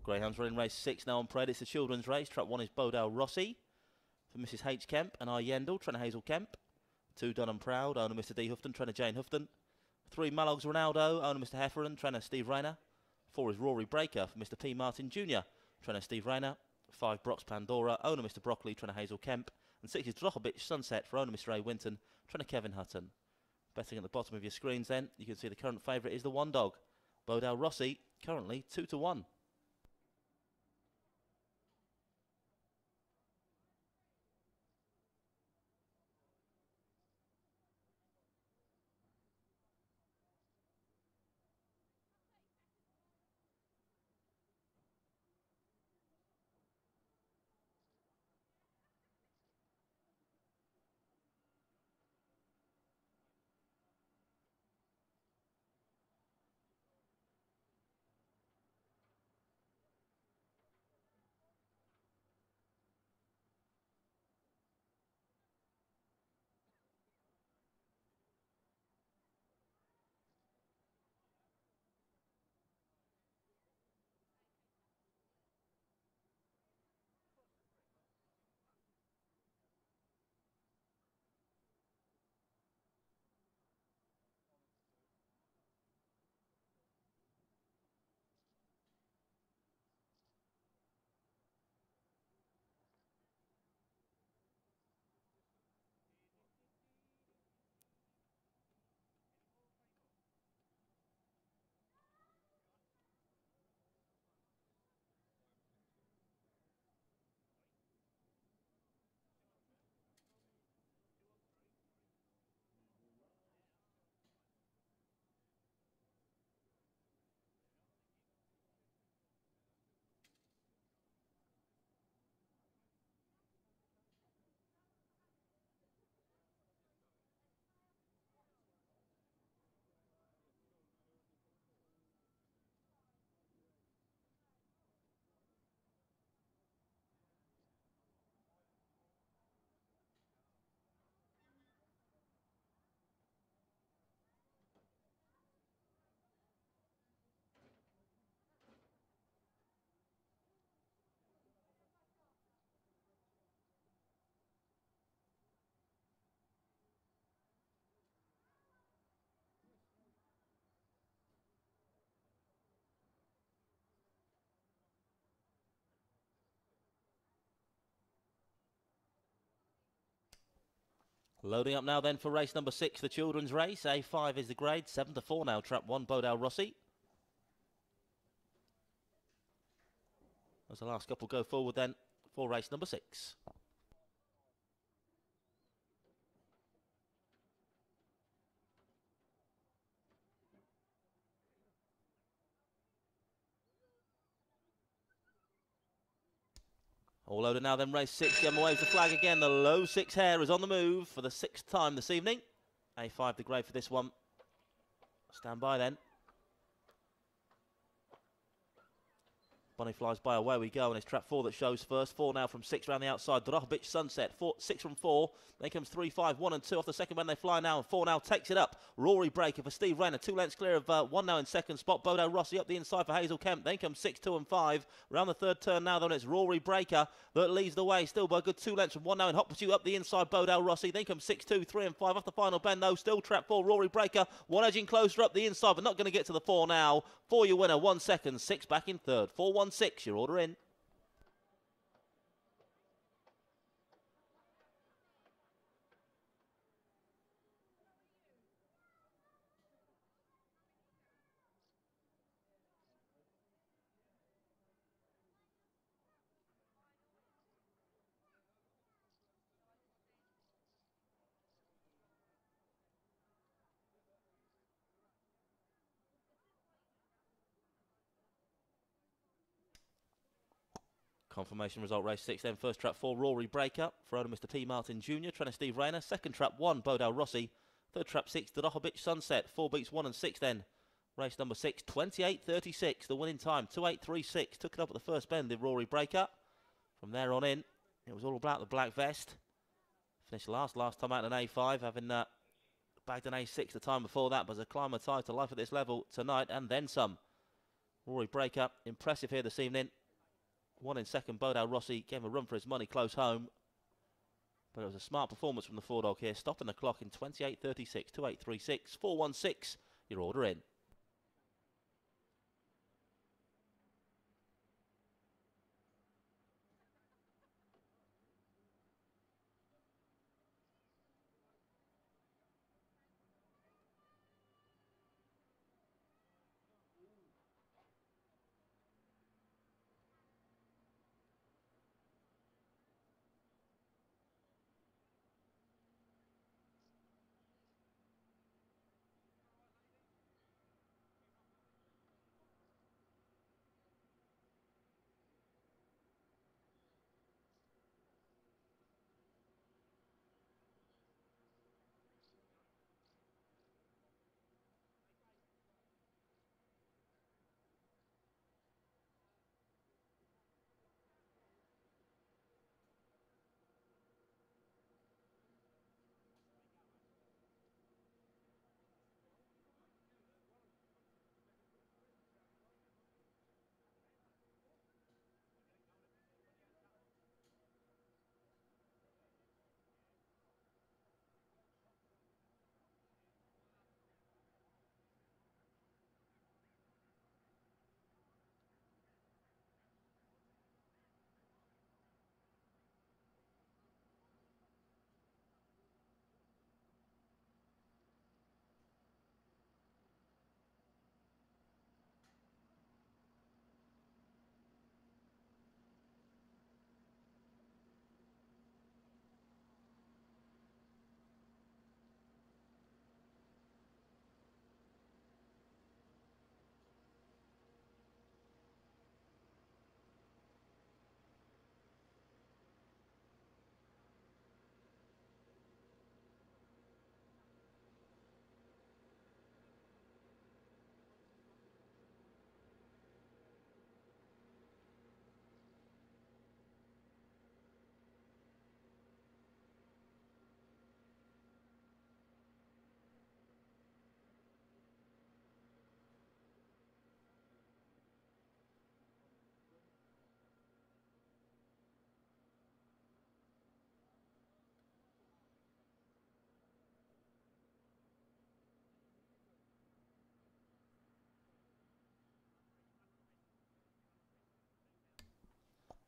Greyhounds running race 6 now on parade. It's the children's race. Trap 1 is Bodale Rossi for Mrs H. Kemp and I. Yendall, trainer Hazel Kemp. 2 Dun and Proud, owner Mr D. Houghton, trainer Jane Houghton. 3 Mallogs Ronaldo, owner Mr Hefferon, trainer Steve Rayner. 4 is Rory Breaker for Mr P. Martin Jr., trainer Steve Rayner. 5 Brock's Pandora, owner Mr Broccoli, trainer Hazel Kemp. And 6 is Drohobich Sunset for owner Mr A. Winton, trainer Kevin Hutton. Betting at the bottom of your screens then, you can see the current favourite is the 1 dog, Bodale Rossi, currently 2-1. Loading up now then for race number 6, the children's race. A5 is the grade, 7-4 now, trap 1, Bodale Rossi. As the last couple go forward then for race number 6. All loaded now then, race 6, Gemma waves the flag again. The low 6 hair is on the move for the 6th time this evening. A5 the grade for this one. Stand by then. Bonnie flies by, away we go, and it's trap 4 that shows first. 4 now from 6 round the outside. Drohobich Sunset, 6 from 4. Then comes 3, 5, 1 and 2 off the second when they fly now, and 4 now takes it up. Rory Breaker for Steve Rayner, 2 lengths clear of 1 now in second spot. Bodale Rossi up the inside for Hazel Kemp. Then comes 6, 2 and 5. Round the third turn now, then it's Rory Breaker that leads the way, still by a good 2 lengths from 1 now in hot pursuit up the inside. Bodale Rossi. Then comes 6, 2, 3 and 5 off the final bend though. Still trap 4, Rory Breaker. 1 edging closer up the inside, but not going to get to the 4 now. For your winner, 1 second, 6 back in third. 4-1-6, your order in. Confirmation result race 6 then. First trap 4, Rory Breaker for owner Mr P. Martin Jr., trainer Steve Rayner. Second trap 1, Bodale Rossi. Third trap 6, Drohobich Sunset. 4 beats 1 and 6 then. Race number 6, 28.36, the winning time, 2.836. Took it up at the first bend, did Rory Breaker. From there on in, it was all about the black vest. Finished last time out in an A5, having bagged an A6 the time before that, but has acclimatised to life at this level tonight and then some. Rory Breaker, impressive here this evening. One in second, Bodal Rossi gave him a run for his money close home. But it was a smart performance from the four-dog here, stopping the clock in 28.36, 28.36, 4.16. Your order in.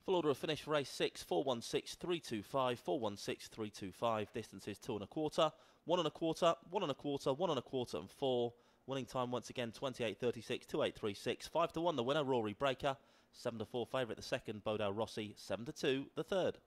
Full order of finish for race 6, 4.16.325, 4.16.325. Distance is 2.25, 1.25, 1.25, 1.25 and 4. Winning time once again 28.36, 28.36. 5 to 1 the winner, Rory Breaker. 7 to 4 favourite the second, Bodal Rossi. 7 to 2 the third.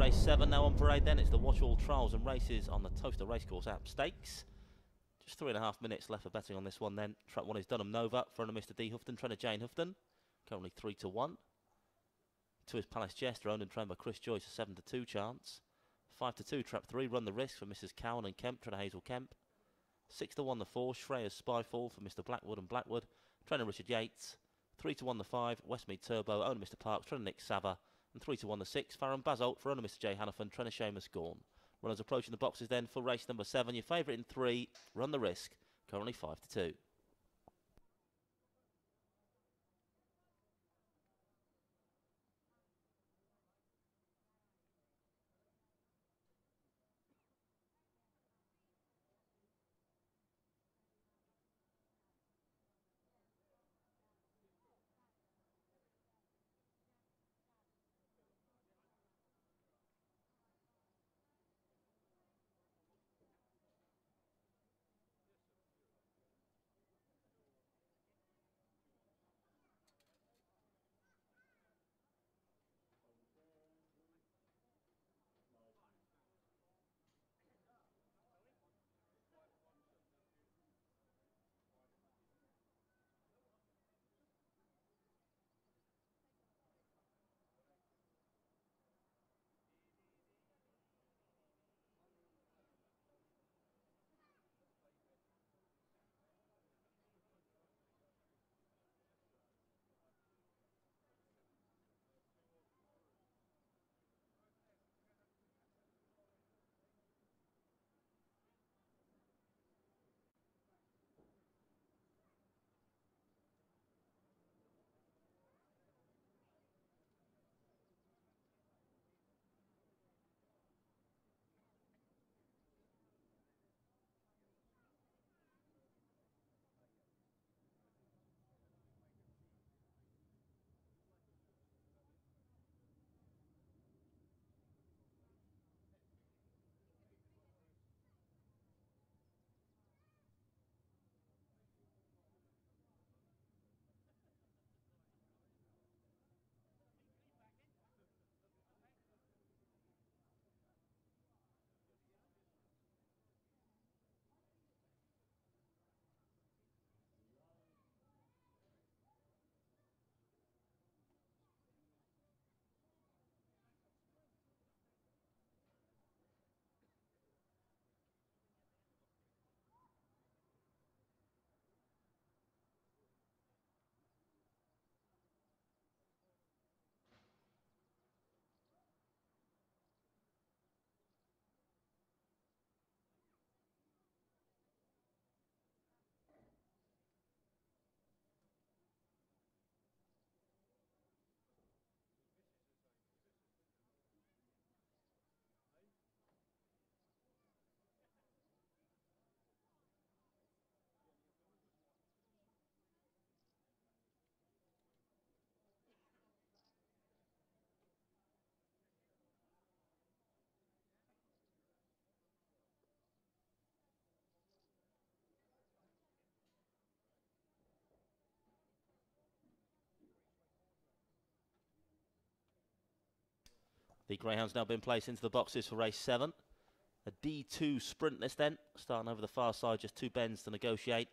race 7 now on parade then. It's the Watch All Trials and Races on the Towcester Racecourse App Stakes. Just 3.5 minutes left for betting on this one then. Track 1 is Dunham Nova, front of Mr. D. Houghton, trainer Jane Houghton. Currently 3-1. 2 is Palace Jester, owned and trained by Chris Joyce, a 7-2 chance. 5-2, Trap 3, Run the Risk for Mrs. Cowan and Kemp, trainer Hazel Kemp. 6-1, the 4, Shreyas Spyfall for Mr. Blackwood and Blackwood, trainer Richard Yates. 3-1, the 5, Westmead Turbo, owner Mr. Parks, trainer Nick Sava. And 3-1, the 6, Farron Basalt for owner Mr. J. Hannafin, trainer Seamus Gorn. Runners approaching the boxes then for race number 7. Your favourite in 3, Run the Risk, currently 5-2. The Greyhound's now been placed into the boxes for race 7. A D2 sprint this then, starting over the far side, just 2 bends to negotiate.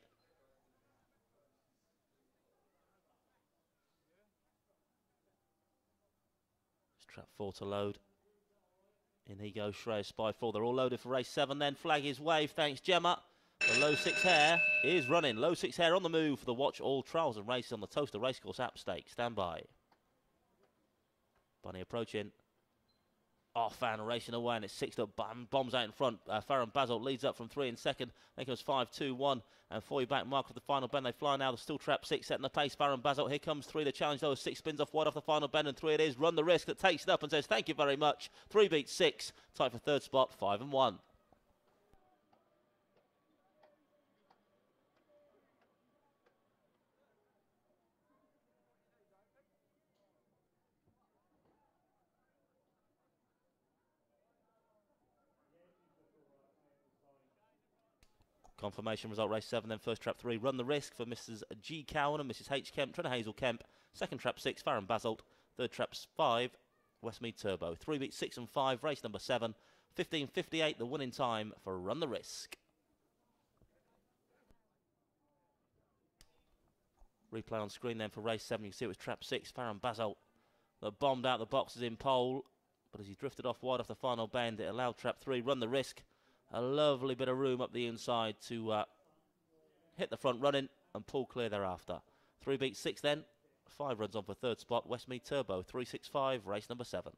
It's trap 4 to load. In he goes, Shreyas Spyfall. They're all loaded for race 7 then. Flag is waved, thanks Gemma. The low 6 hair is running. Low 6 hair on the move for the Watch All Trials and Races on the Towcester Racecourse App Stake. Stand by. Bunny approaching. Off and racing away, and it's 6 up. Bombs out in front. Farron Basalt leads up from 3 in second. Then comes 5, 2, 1, and 4 back mark for the final bend. They fly now. The still trap 6 setting the pace. Farron Basalt. Here comes 3. The challenge though. 6 spins off wide off the final bend, and 3 it is. Run the Risk that takes it up and says thank you very much. 3 beats 6. Tight for third spot. 5 and 1. Confirmation result race 7, then first trap 3. Run the Risk for Mrs. G. Cowan and Mrs. H. Kemp. Trainer Hazel Kemp. Second trap 6. Farron Basalt. Third trap 5. Westmead Turbo. 3 beats 6 and 5, race number 7. 15:58, the winning time for Run the Risk. Replay on screen then for race 7. You can see it was trap 6, Farron Basalt, that bombed out the boxes in pole. But as he drifted off wide off the final bend, it allowed trap 3, Run the Risk, a lovely bit of room up the inside to hit the front running and pull clear thereafter. 3 beats 6 then. 5 runs on for third spot. Westmead Turbo, 365, race number 7.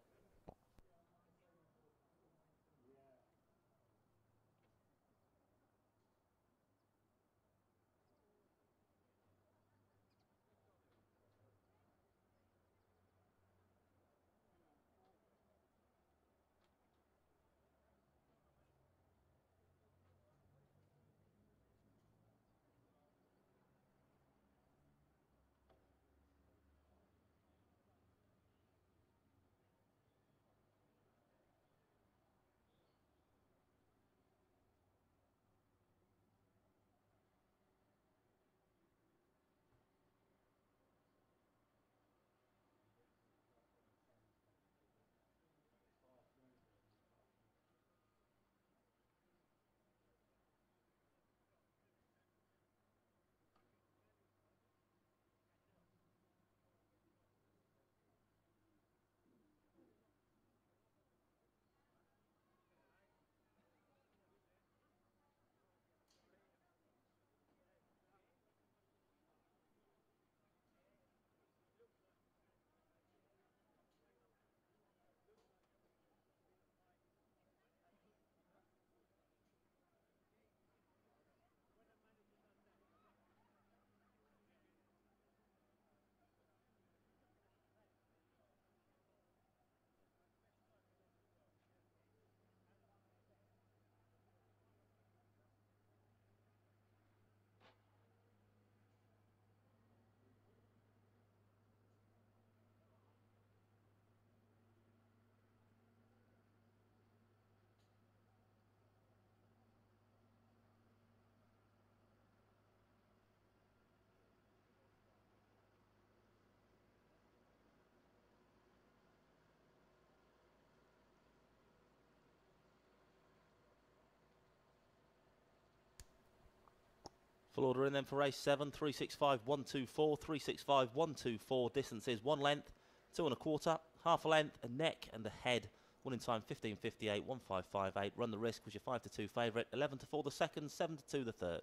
Full order in then for race 7. 365, 124, 365, 124. Distance is 1 length, 2 1/4, half a length, a neck and a head. Winning time 15:58, 1558. Run the Risk was your 5-2 favourite. 11-4 the second, 7-2 the third.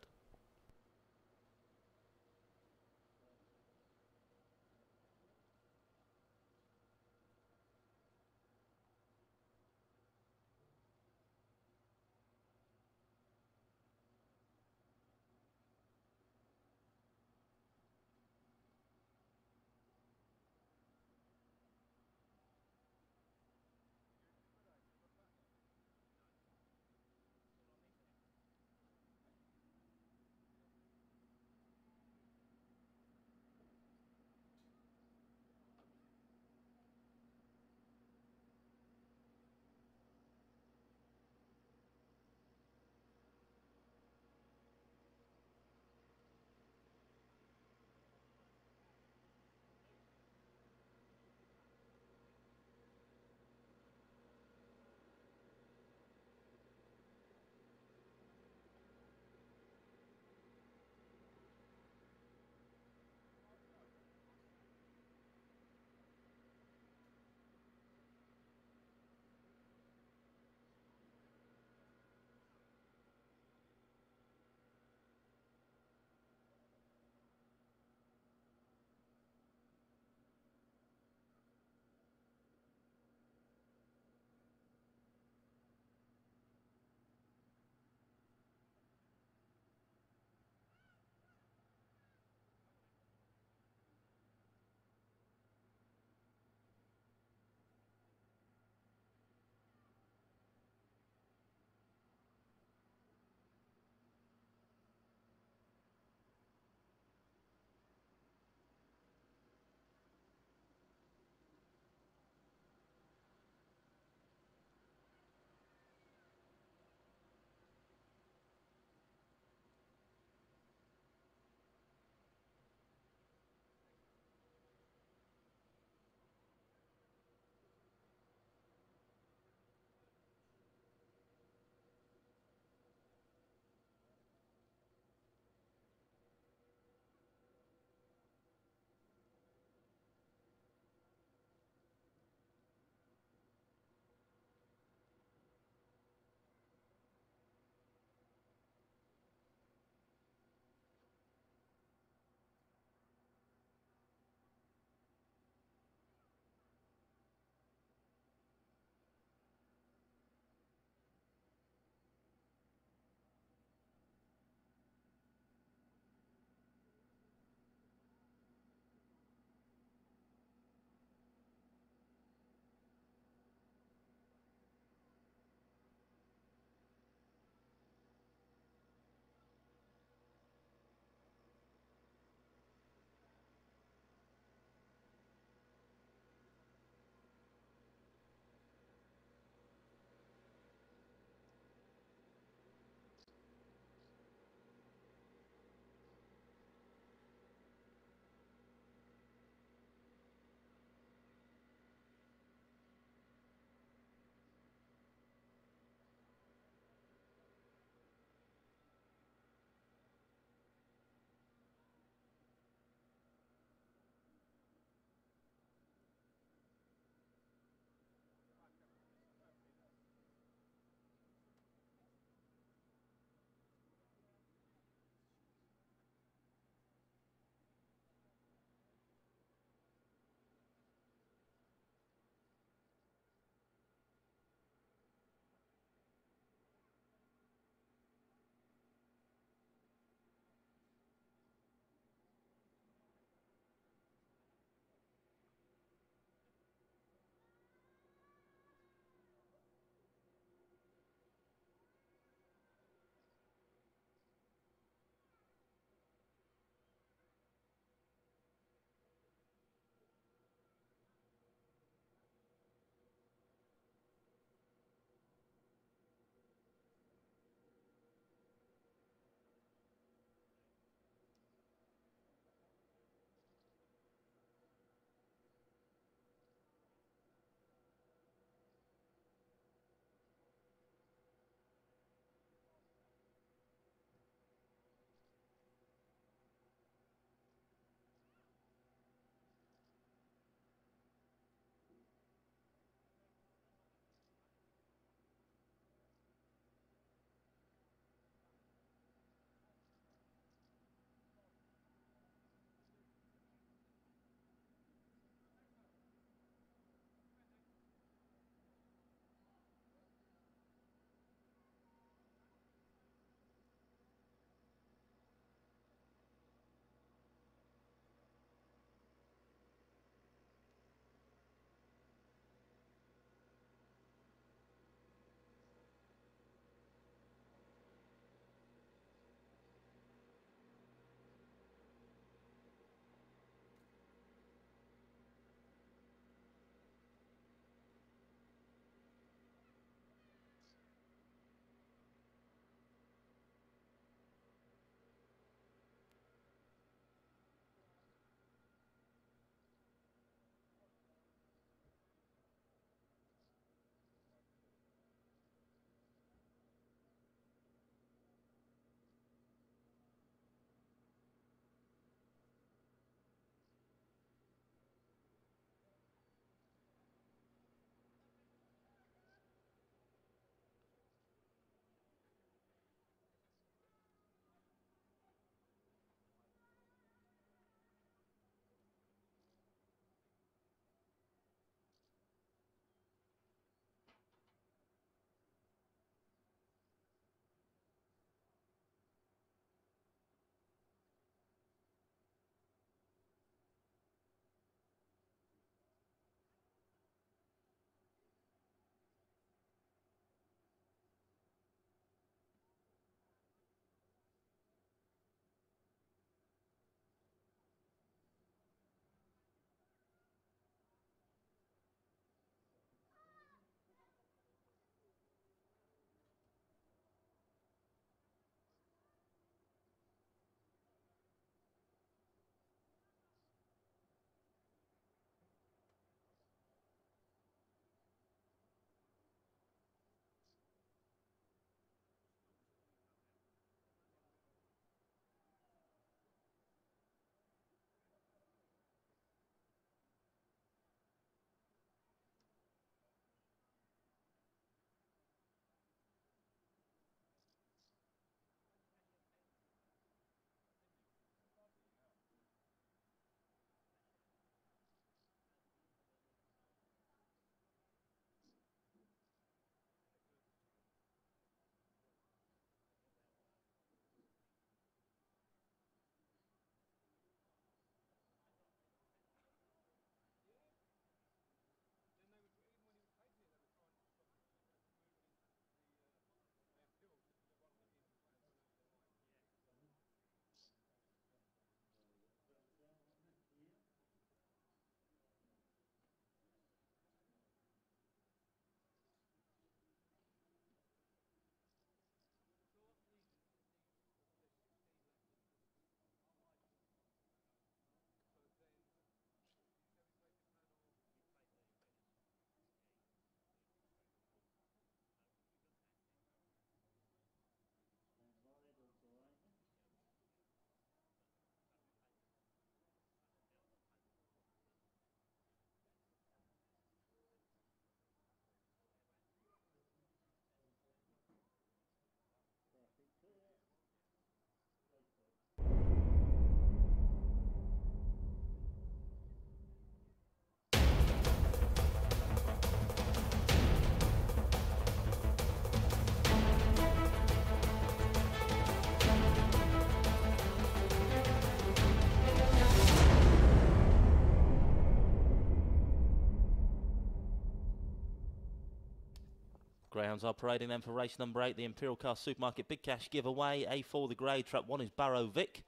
Greyhounds are parading then for race number 8, the Imperial Car Supermarket Big Cash giveaway. A4 the grade, trap 1 is Barrow Vic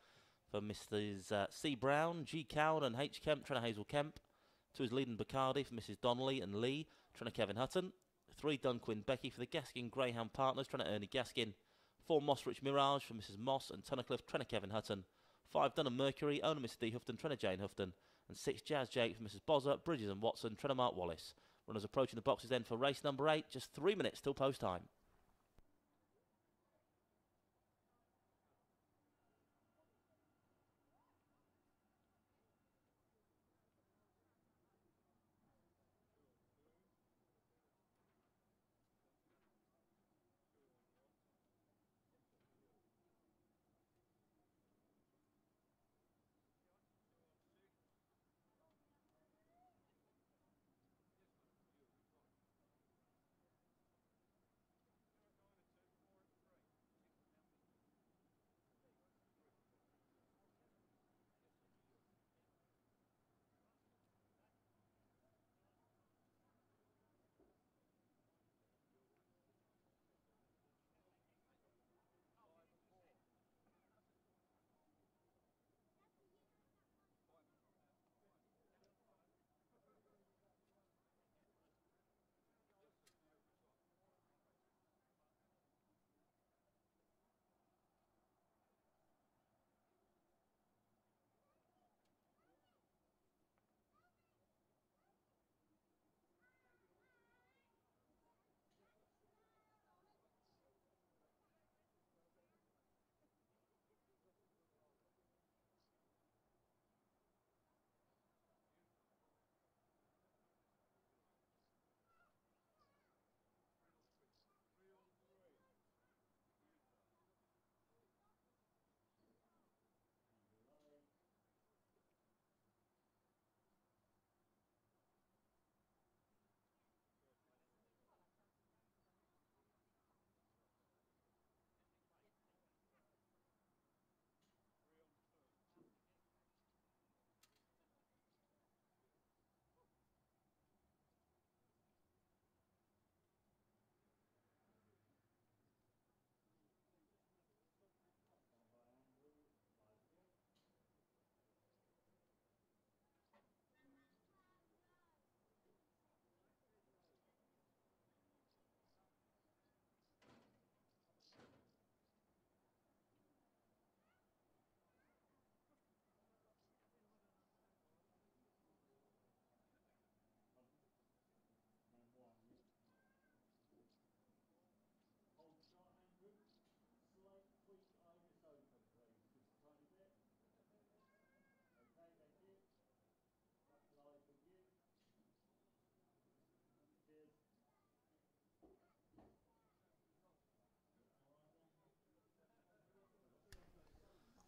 for Mrs. C. Brown, G. Cowden and H. Kemp, Trainer Hazel Kemp. 2 is Leading Bacardi for Mrs. Donnelly and Lee, Trainer Kevin Hutton. 3 Dunquin Becky for the Gaskin Greyhound Partners, Trainer Ernie Gaskin. 4 Mossrich Mirage for Mrs. Moss and Tunnicliffe, Trainer Kevin Hutton. 5 Dunham Mercury, owner Mrs. D. Houghton, Trainer Jane Houghton. And 6 Jazz Jake for Mrs. Bozza, Bridges and Watson, Trainer Mark Wallace. Runners approaching the boxes then for race number 8, just 3 minutes till post time.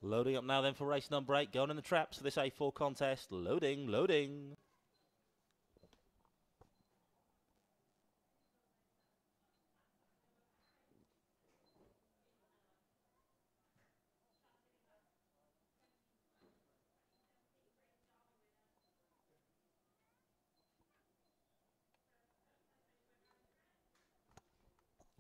Loading up now then for race number 8, going in the traps for this A4 contest. Loading, loading.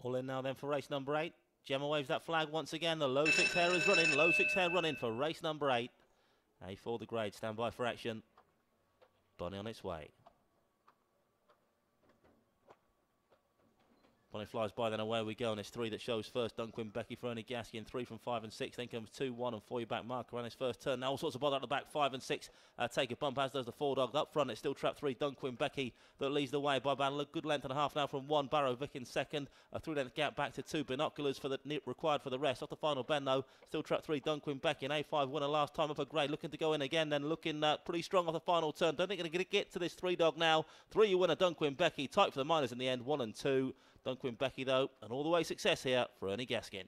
All in now then for race number 8. Gemma waves that flag once again. The low 6 hair is running. Low 6 hair running for race number 8. A4 the grade. Stand by for action. Bunny on its way. Bunny flies by, then away we go, and it's 3 that shows first. Dunquin Becky for Ernie Gaskin, 3 from 5 and 6. Then comes 2, 1 and 4 back marker on his first turn. Now all sorts of bother at the back, 5 and 6 take a bump, as does the 4 dog. Up front, it's still trap 3, Dunquin Becky, that leads the way by about a good length and a half now from 1. Barrow Vic in second. A 3-length gap back to 2. Binoculars for the required for the rest. Off the final bend though, still trap 3, Dunquin Becky. An A5 winner last time up a grade, looking to go in again, then looking pretty strong off the final turn. Don't think they're going to get to this 3 dog now. 3 winner, Dunquin Becky. Tight for the minors in the end, 1 and 2. Dunquin Becky though, and all the way success here for Ernie Gaskin.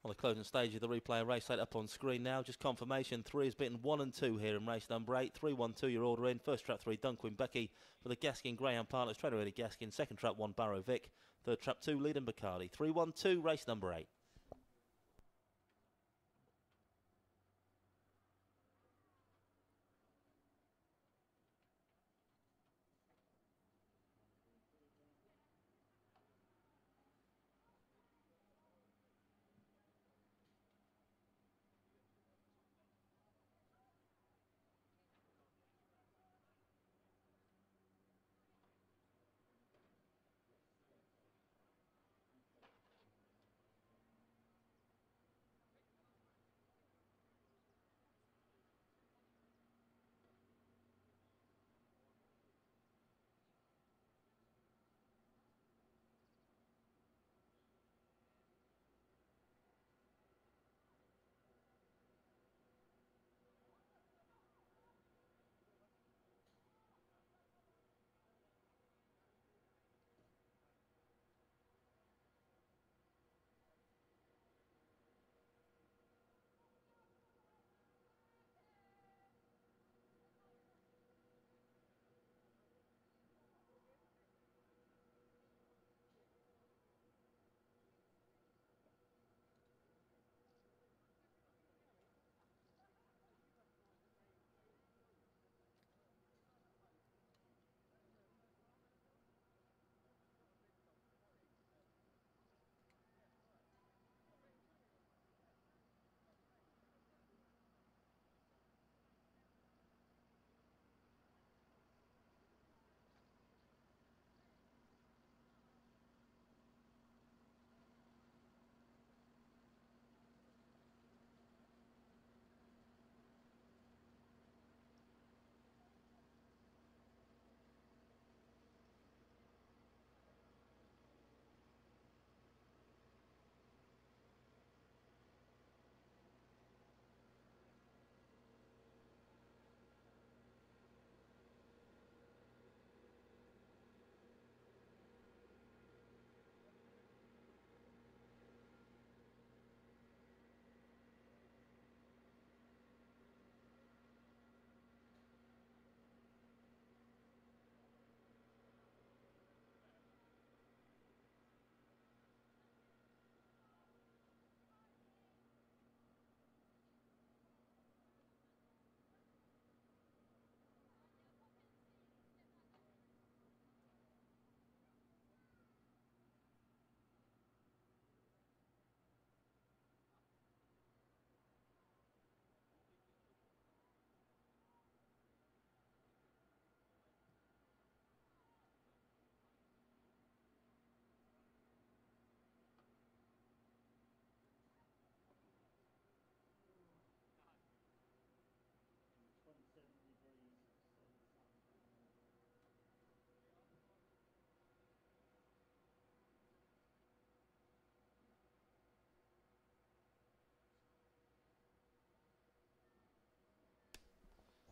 On the closing stage of the replay race set up on screen now, just confirmation, 3 has beaten 1 and 2 here in race number 8. 3-1-2 your order in. First trap 3, Dunquin Becky for the Gaskin Greyhound partners, trainer Eddie Gaskin. Second trap 1, Barrow Vic. Third trap 2, Leading Bacardi. 3-1-2, race number 8.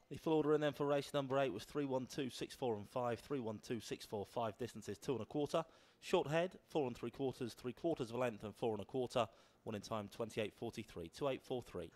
The full order in then for race number 8 was 3-1-2, 6-4 and 5, 3-1-2, 6-4, 5 distances, 2 1/4. Short head, 4 3/4, 3/4 of a length and 4 1/4. One in time, 28.43, 28.43.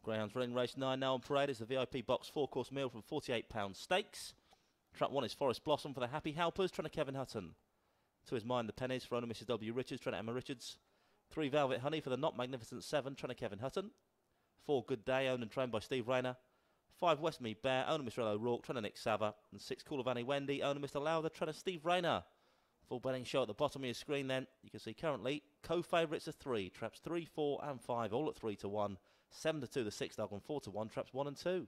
Greyhound's running race 9 now on parade. It's the VIP box 4-course meal from £48 stakes. Trap 1 is Forest Blossom for the Happy Helpers, trainer Kevin Hutton. 2 is Mind the Pennies for owner Mrs W Richards, trainer Emma Richards. 3 Velvet Honey for the Not Magnificent 7, trainer Kevin Hutton. 4 Good Day, owned and trained by Steve Rayner. 5 Westmead Bear, owner Mr. O'Rourke, trainer Nick Sava. And 6 Call of Annie Wendy, owner Mr. Lowther, trainer Steve Rayner. Full betting show at the bottom of your screen then. You can see currently co-favourites are 3. Traps 3, 4 and 5, all at 3 to 1. 7 to 2 the 6 dog and 4 to 1, traps 1 and 2.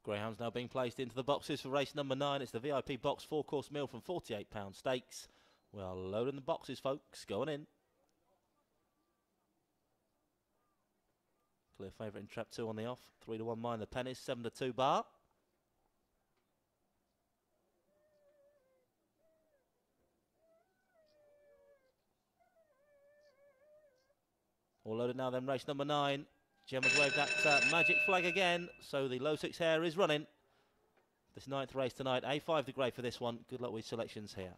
Greyhound's now being placed into the boxes for race number 9. It's the VIP box 4-course meal from £48 stakes. We are loading the boxes, folks. Going in. Clear favourite in trap 2 on the off. 3 to 1 Mind the Pennies. 7 to 2 Bar. All loaded now then, race number 9. Gemma's waved that magic flag again, so the low 6 hare is running. This 9th race tonight, A5 the grey for this one. Good luck with selections here.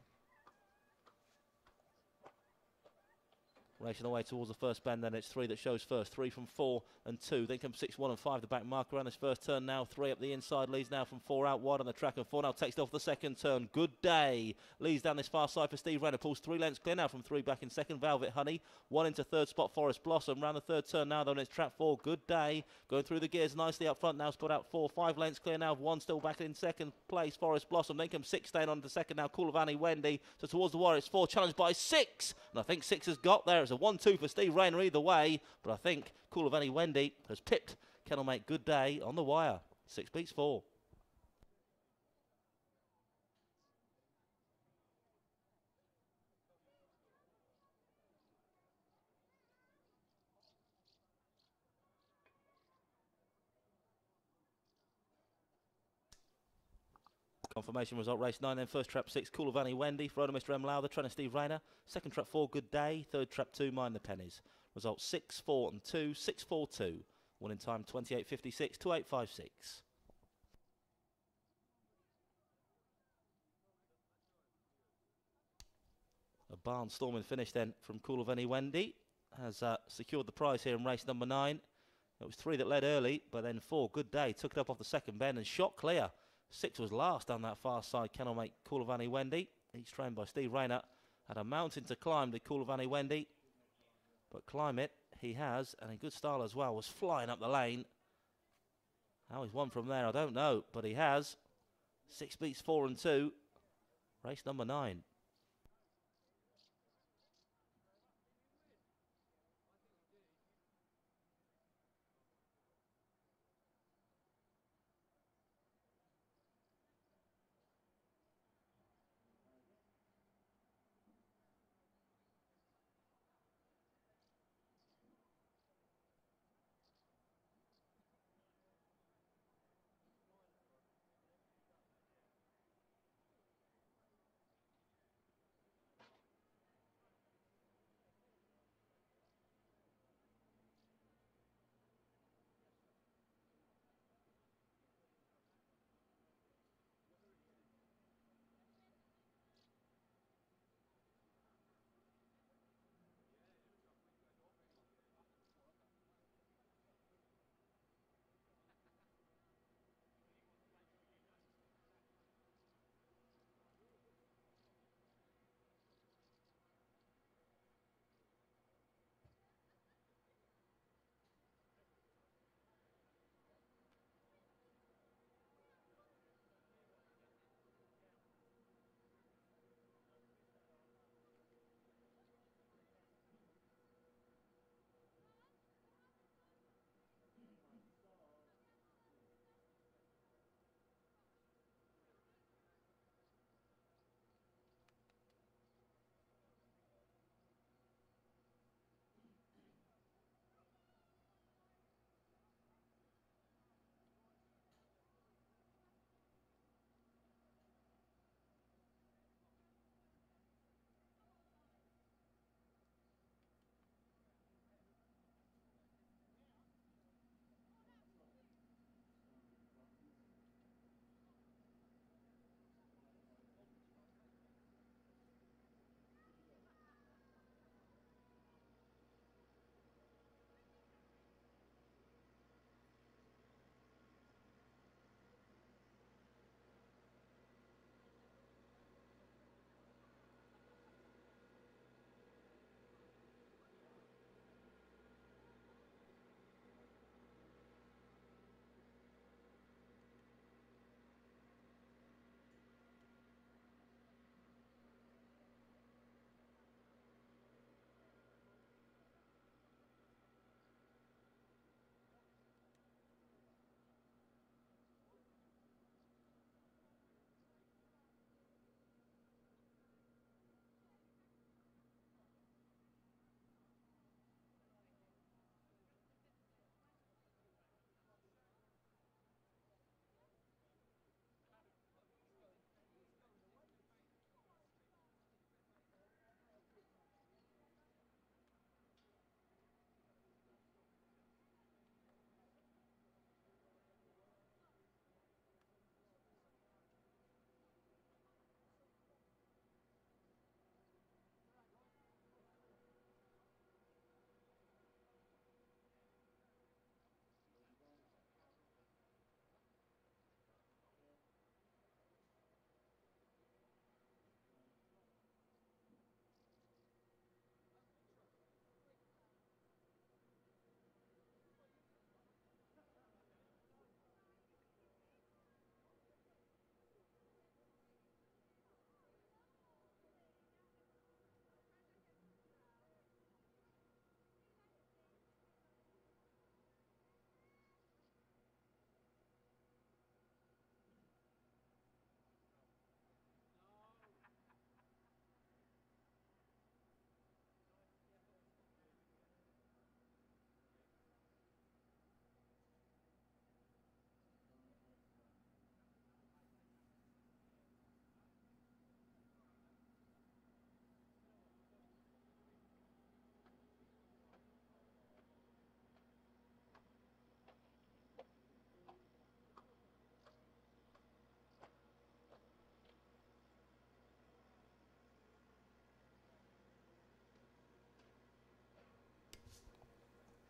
Racing away towards the first bend, then it's 3 that shows first. 3 from 4 and 2. Then comes 6, 1 and 5. The back marker around this first turn now. 3 up the inside. Leads now from 4 out wide on the track. And 4 now takes it off the second turn. Good Day leads down this far side for Steve Renner. Pulls 3 lengths clear now from 3 back in second. Velvet Honey. 1 into third spot. Forest Blossom. Round the third turn now, though, and it's trap 4. Good Day going through the gears nicely up front now. Spot out 4. 5 lengths clear now. 1 still back in second place. Forest Blossom. Then comes 6 staying on to second now. Call of Annie Wendy. So towards the wire, it's 4 challenged by 6. And I think 6 has got there. It's a 1-2 for Steve Rayner either way, but I think Call of Annie Wendy has pipped Kennelmate Good Day on the wire. 6 beats 4. Confirmation result, race 9 then. First trap 6, Coolavani Wendy. For owner Mr. M. Lowther, trainer Steve Rayner. Second trap 4, Good Day. Third trap 2, Mind the Pennies. Results 6, 4 and 2, 6, 4, 2. Winning time 28.56, 28.56. A barnstorming finish then from Coolavani Wendy. Has secured the prize here in race number 9. It was 3 that led early, but then 4, Good Day, took it up off the second bend and shot clear. 6 was last down that far side, cannot make Coolavani Wendy. He's trained by Steve Rayner. Had a mountain to climb to Coolavani Wendy, but climb it he has, and in good style as well. Was flying up the lane. How he's won from there, I don't know, but he has. 6 beats 4 and 2. Race number 9.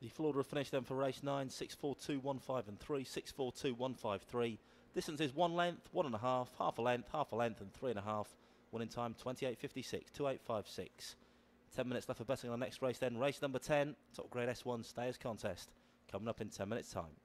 The full order of finish then for race 9, 6:42, 1:5 and 3, 6:42, 1:5, 3. Distance is 1 length, 1.5, half a length and 3.5. Winning time 28.56, 28.56. 10 minutes left for betting on the next race then. Race number 10, top grade S1 Stayers Contest, coming up in 10 minutes time.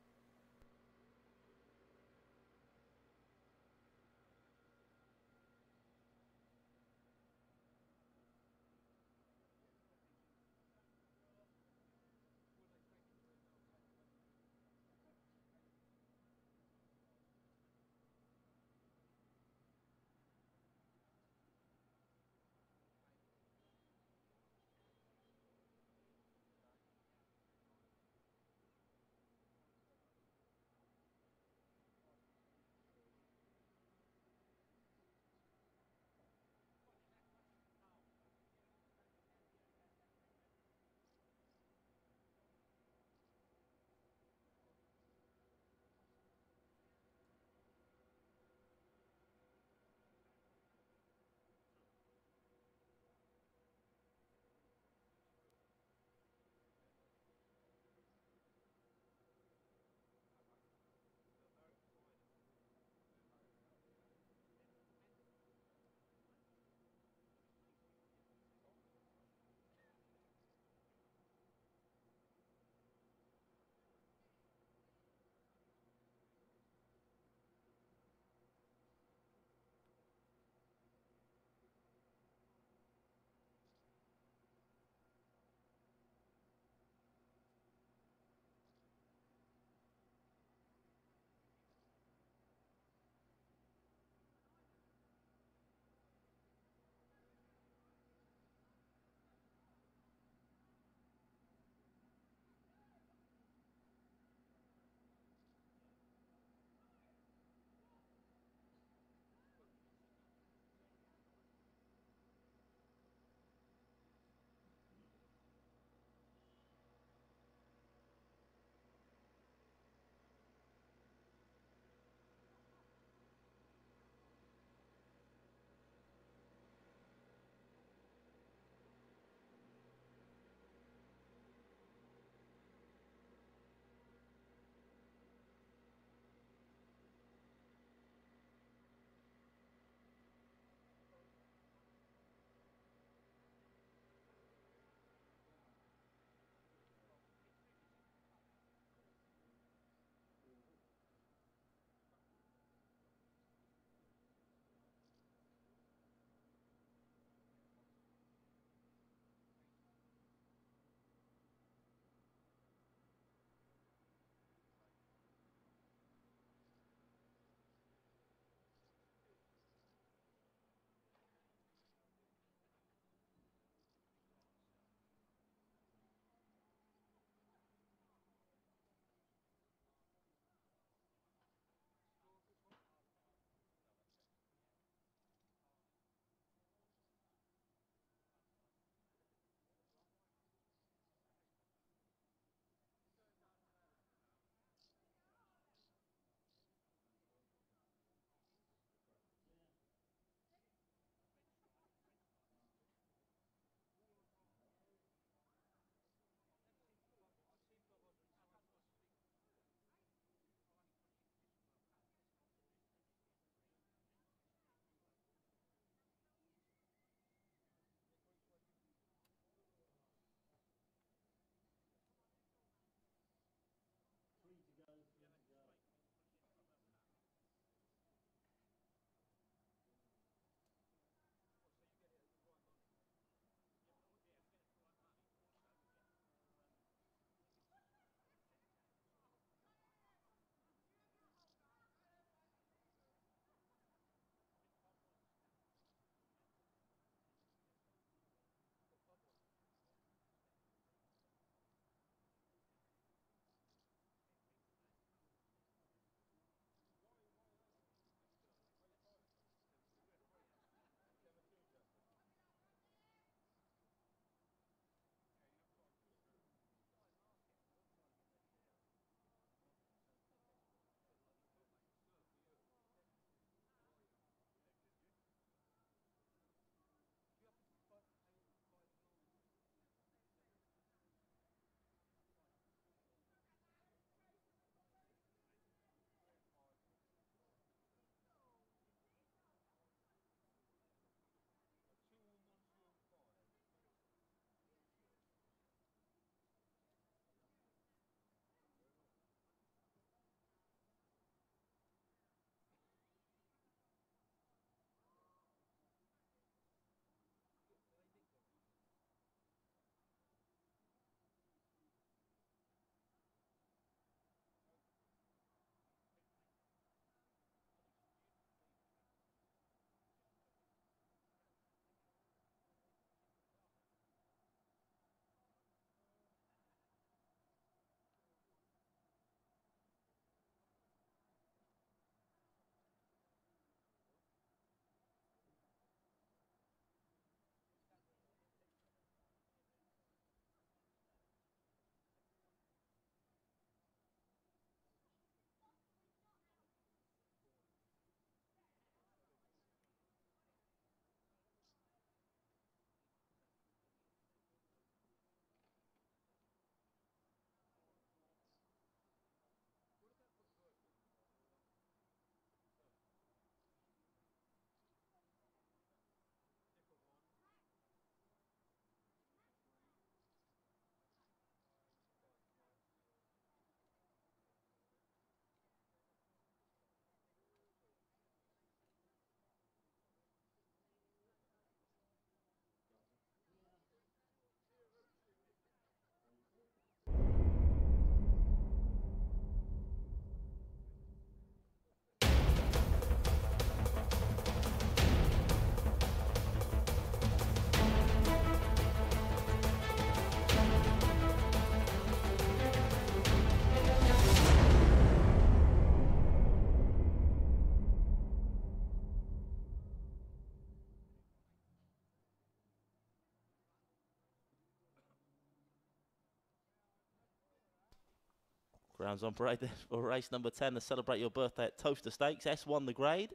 Grounds on parade for race number 10, the Celebrate Your Birthday at Towcester Stakes. S1 the grade.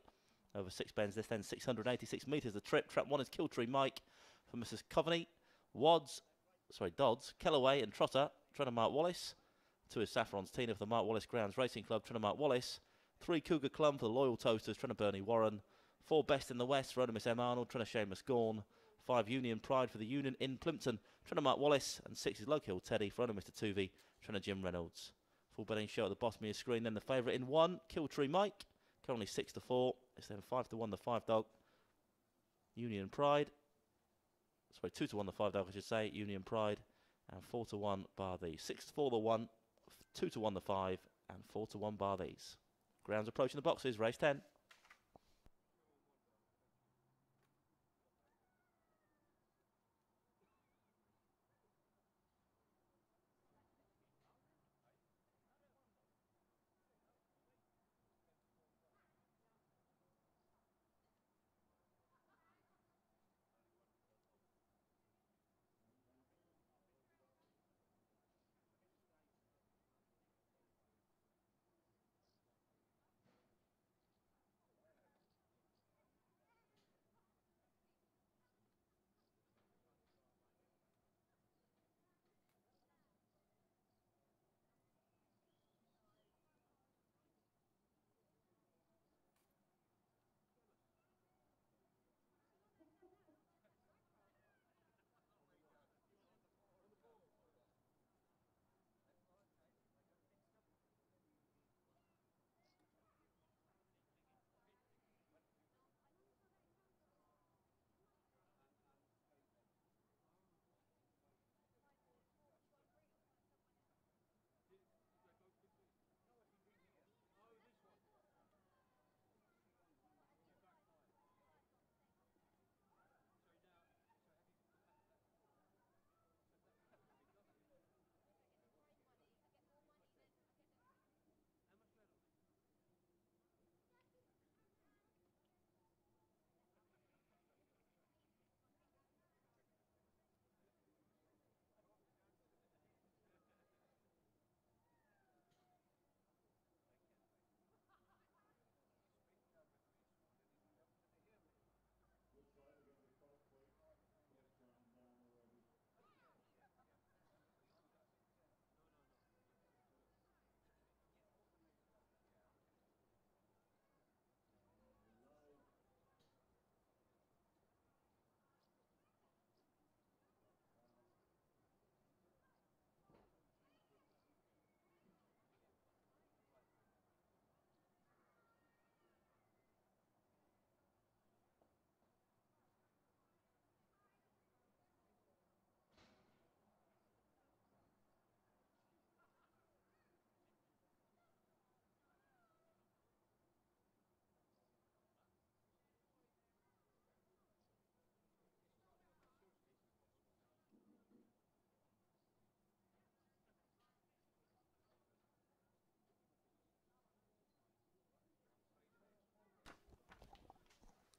Over 6 bends this end, 686 metres the trip. Trap 1 is Kiltree Mike for Mrs. Coveney. Dodds, Kellaway and Trotter, trainer Mark Wallace. 2 is Saffron's Tina for the Mark Wallace Grounds Racing Club, trainer Mark Wallace. 3 Cougar Clum for the Loyal Toasters, trainer Bernie Warren. 4 Best in the West, Rhoda Miss M. Arnold, trainer Seamus Gorn. 5 Union Pride for the Union in Plimpton, trainer Mark Wallace. And 6 is Low Hill Teddy for owner Mr. Tuvey, trainer Jim Reynolds. Full betting show at the bottom of your screen. Then the favourite in 1, Kiltree Mike, currently 6-4. It's then 5-1 the 5 dog, Union Pride. 2-1 the 5 dog, I should say, Union Pride. And 4-1 bar these. 6-4 the 1, 2-1 the 5, and 4-1 bar these. Grounds approaching the boxes, race 10.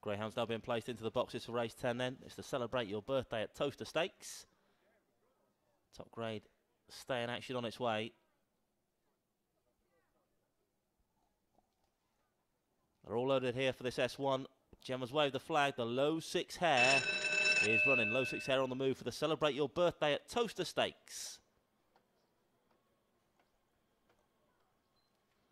Greyhound's now being placed into the boxes for race 10 then. It's to Celebrate Your Birthday at Towcester Stakes. Top grade staying action on its way. They're all loaded here for this S1. Gemma's waved the flag. The low 6 hair is running. Low 6 hair on the move for the Celebrate Your Birthday at Towcester Stakes.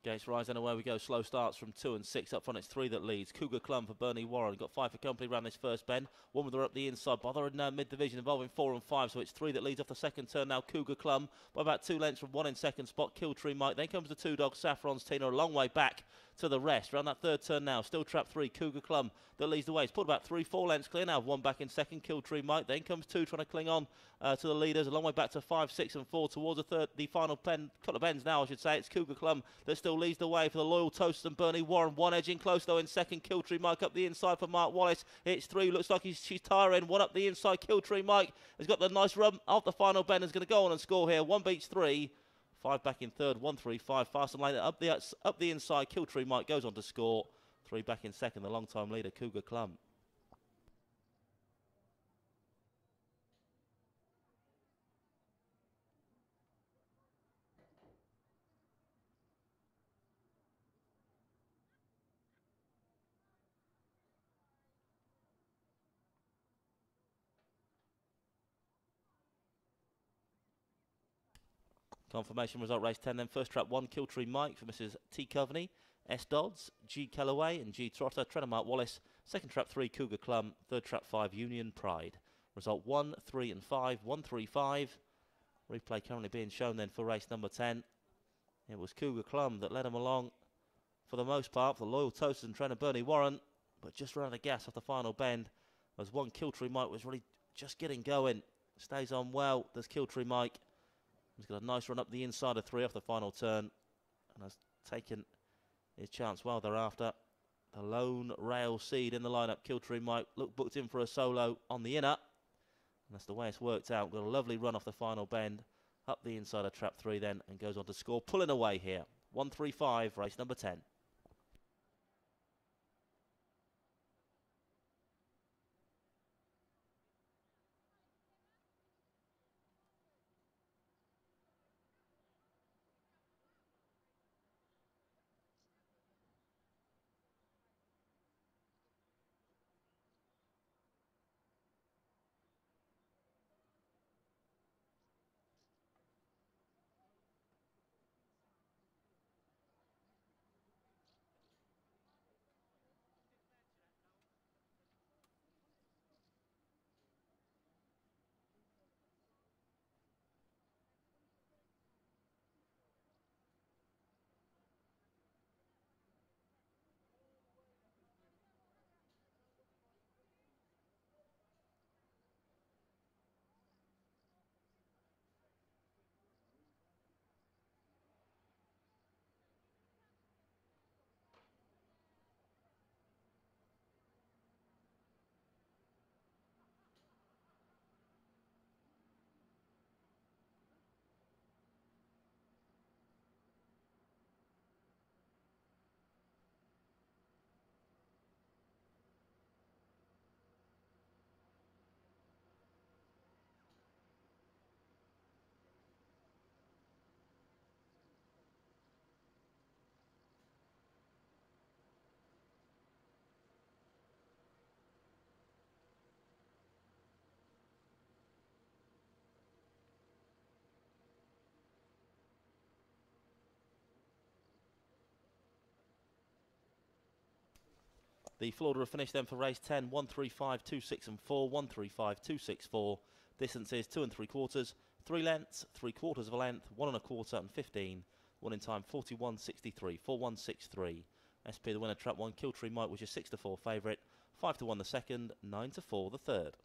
Gates rise and away we go. Slow starts from 2 and 6 up front. It's 3 that leads. Cougar Clum for Bernie Warren. Got 5 for company around this first bend. 1 with her up the inside. Bother in mid-division involving 4 and 5. So it's 3 that leads off the second turn now. Cougar Clum by about 2 lengths from 1 in second spot. Kiltree Mike. Then comes the 2 dogs. Saffron's Tina a long way back to the rest. Around that third turn now. Still trap 3. Cougar Clum that leads the way. It's pulled about 3-4 lengths clear now. 1 back in second. Kiltree Mike. Then comes 2 trying to cling on to the leaders. A long way back to 5, 6 and 4 towards the final couple of bends now I should say. It's Cougar Clum that still leads the way for the Loyal Toasters and Bernie Warren. 1 edging close though in second. Kiltree Mike up the inside for Mark Wallace. It's 3. Looks like she's tiring. 1 up the inside. Kiltree Mike has got the nice run off the final bend. Is going to go on and score here. 1 beats 3. 5 back in third. 1, 3, 5. Fast and late up the inside. Kiltree Mike goes on to score. 3 back in second. The long time leader Cougar Clum. Confirmation result race 10 then. First trap 1, Kiltree Mike for Mrs. T. Coveney. S. Dodds, G. Kellaway and G. Trotter. Trainer Mark Wallace. Second trap 3, Cougar Clum. Third trap 5, Union Pride. Result 1, 3 and 5, 1, 3, 5. Replay currently being shown then for race number 10. It was Cougar Clum that led him along for the most part for the loyal Towcester and trainer Bernie Warren, but just ran out of gas off the final bend as one Kiltree Mike was really just getting going. Stays on well, does Kiltree Mike. He's got a nice run up the inside of 3 off the final turn and has taken his chance well thereafter. The lone rail seed in the lineup, Kiltree Mike, looked booked in for a solo on the inner. And that's the way it's worked out. Got a lovely run off the final bend, up the inside of trap 3 then, and goes on to score. Pulling away here. 1-3-5, race number 10. The Florida finish then for race 10, 1-3-5, 2, 6 and 4, 1-3-5, 2, 6, 4. Distances 2 3/4, 3 lengths, 3/4 of a length, 1 1/4 and 15. One in time 41.63, 41.63. SP the winner, trap 1, Kiltree Mike, which is 6-4 favourite, 5-1 the second, 9-4 the third.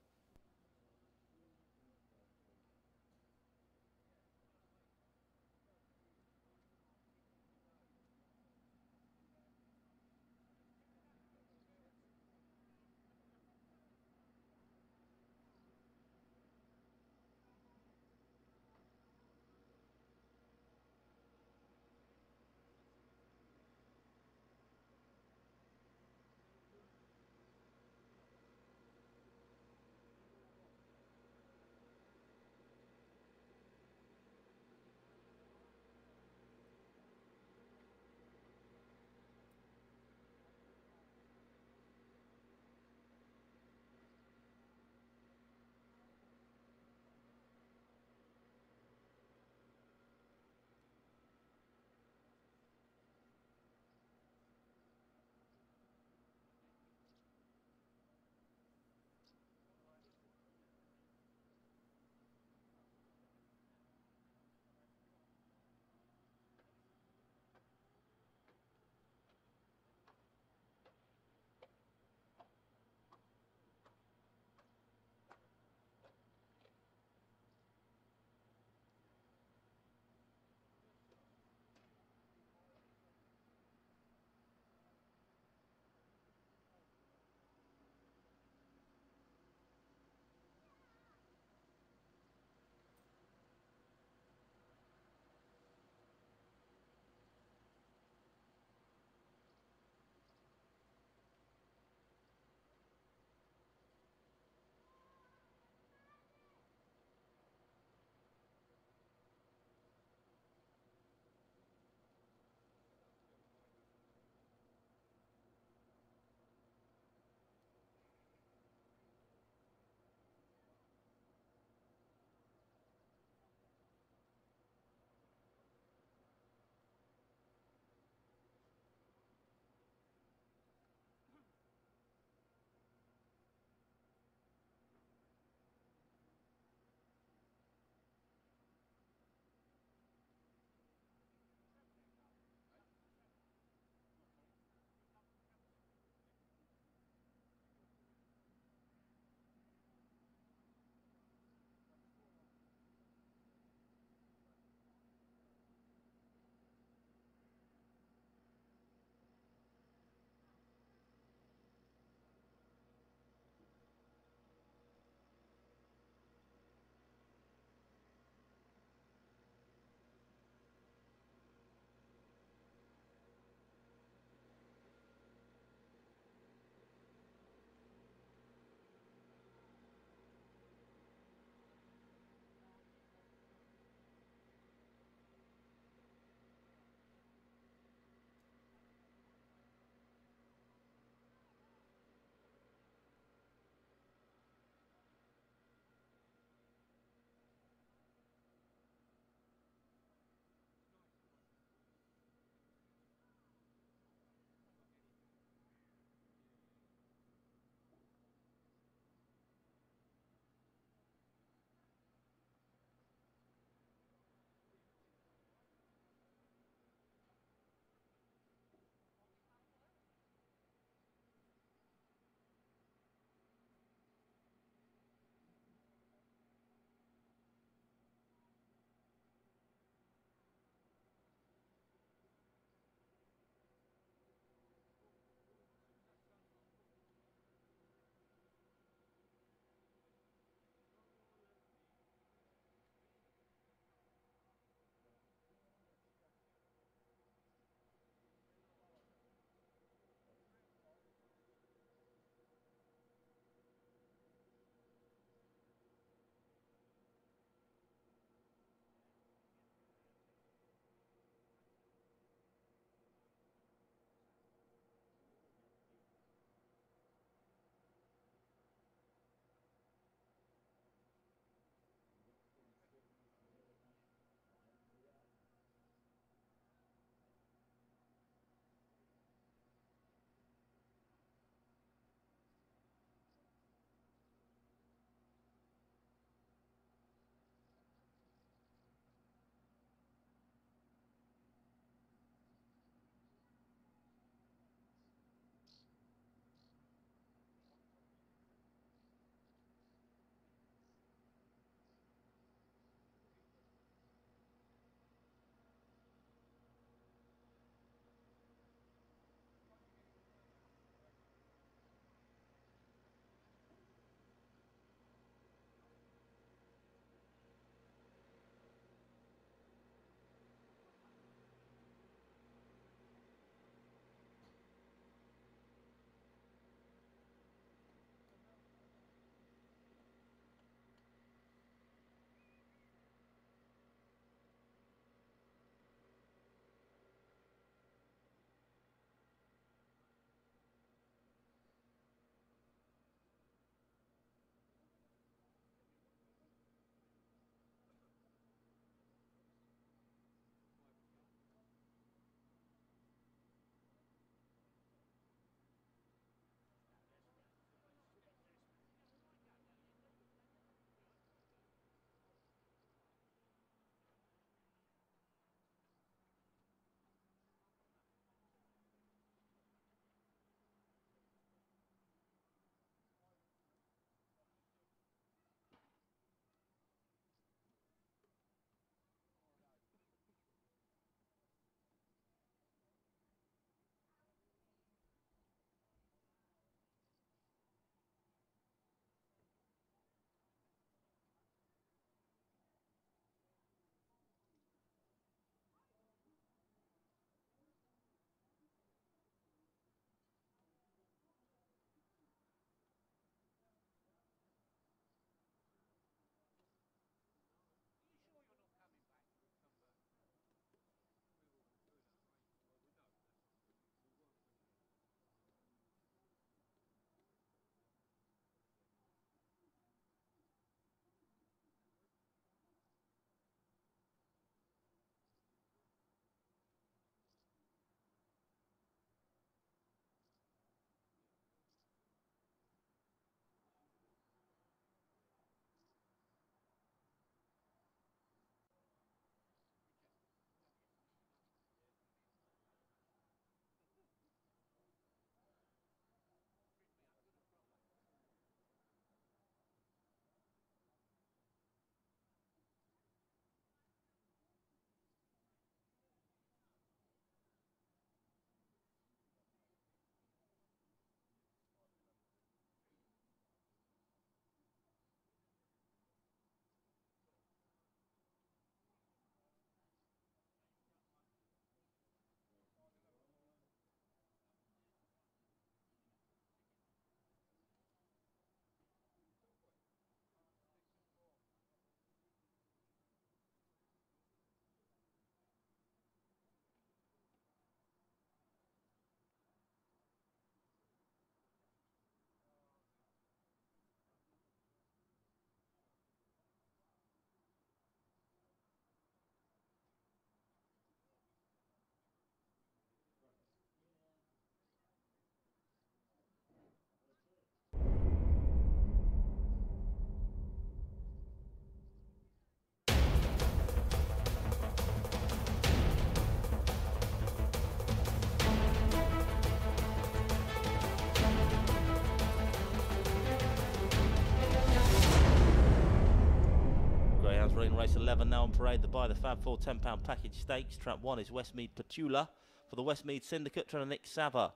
race 11 now on parade. The By the Fab 4 £10 package stakes. Trap 1 is Westmead Petula for the Westmead Syndicate, trying to Nick Sava.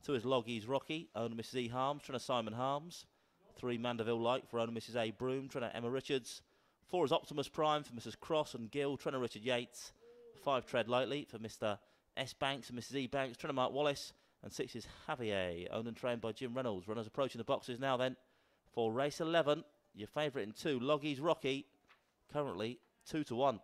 2 is Loggies Rocky, owner Mrs. E. Harms, trying to Simon Harms. 3 Mandeville Light for owner Mrs. A. Broom, trying to Emma Richards. 4 is Optimus Prime for Mrs. Cross and Gill, trying to Richard Yates. 5 Tread Lightly for Mr. S. Banks and Mrs. E. Banks, trying to Mark Wallace. And 6 is Javier, owned and trained by Jim Reynolds. Runners approaching the boxes now then for race 11. Your favourite in 2, Loggies Rocky, currently 2 to 1.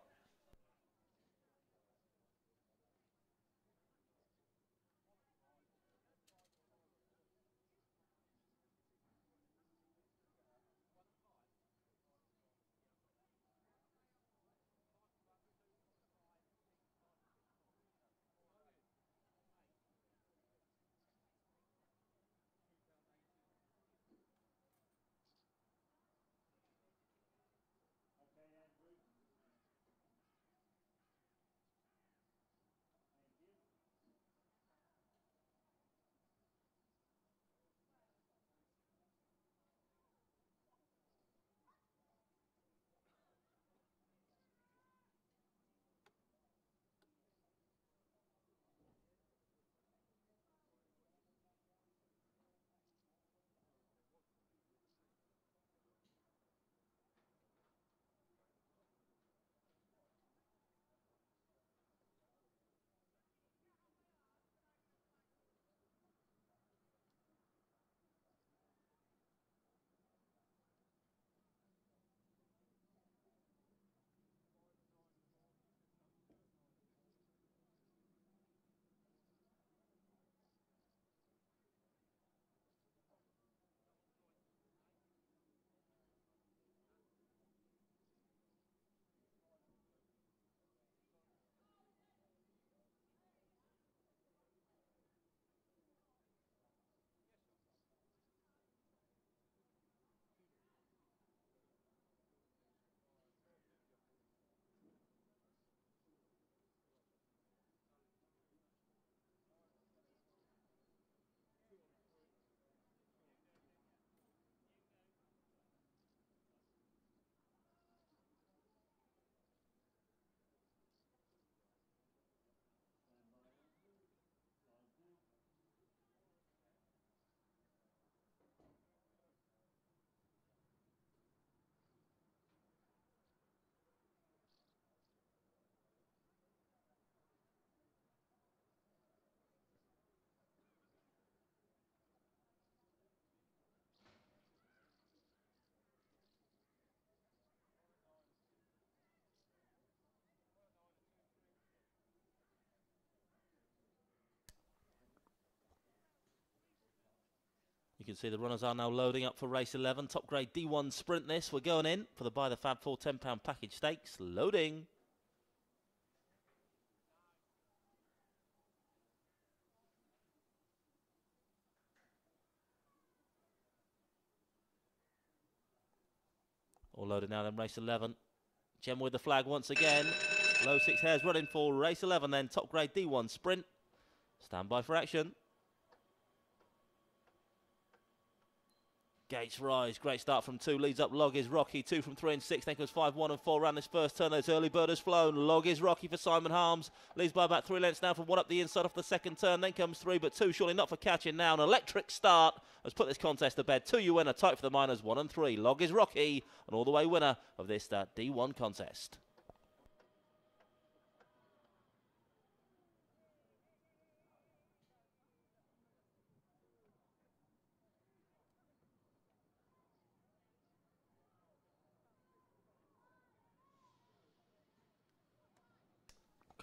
You can see the runners are now loading up for race 11. Top grade D1 sprint this. We're going in for the By the Fab 4 £10 package stakes. Loading. All loaded now then, race 11. Gem with the flag once again. Low 6 hairs running for race 11 then. Top grade D1 sprint. Stand by for action. Gates rise, great start from 2, leads up Log is Rocky, 2 from 3 and 6, then comes 5, 1 and 4 around this first turn. Those early bird has flown. Log is Rocky for Simon Harms, leads by about 3 lengths now from 1 up the inside off the second turn, then comes 3, but 2 surely not for catching now. An electric start has put this contest to bed. 2 you winner, tight for the minors, 1 and 3. Log is Rocky, an all the way winner of this D1 contest.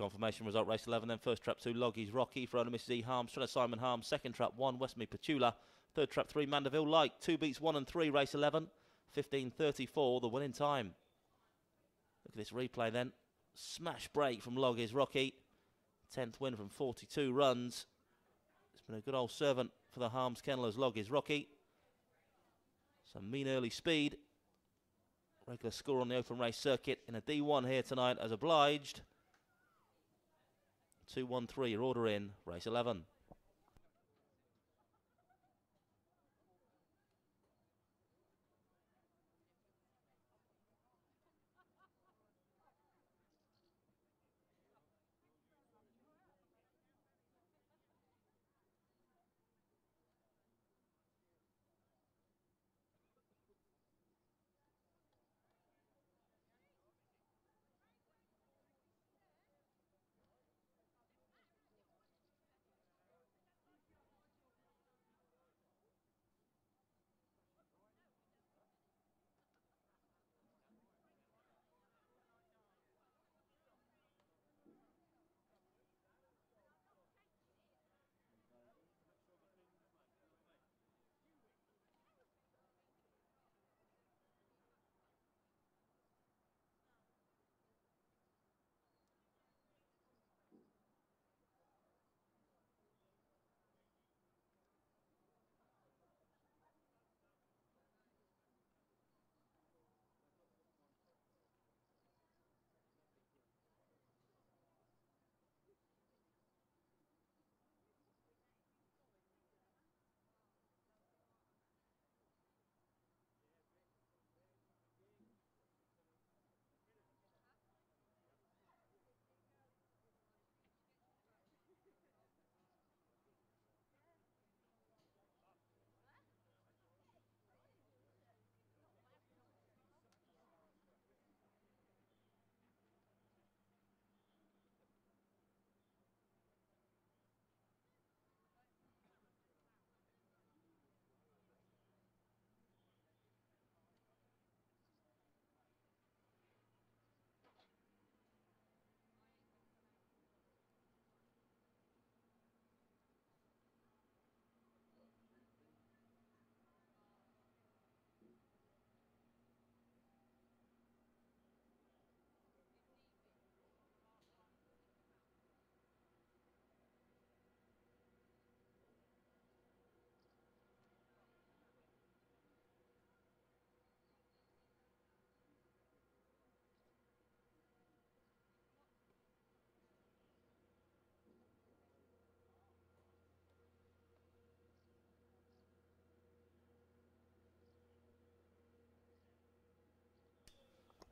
Confirmation result, race 11, then first trap 2, Loggies Rocky for owner Mrs. E. Harms, trying to Simon Harms. Second trap 1, Westmead Petula. Third trap 3, Mandeville Light. 2 beats 1 and 3, race 11. 15:34, the winning time. Look at this replay then. Smash break from Loggies Rocky. 10th win from 42 runs. It's been a good old servant for the Harms kennelers, Loggies Rocky. Some mean early speed. Regular score on the open race circuit in a D1 here tonight as obliged. 2-1-3, your order in race 11.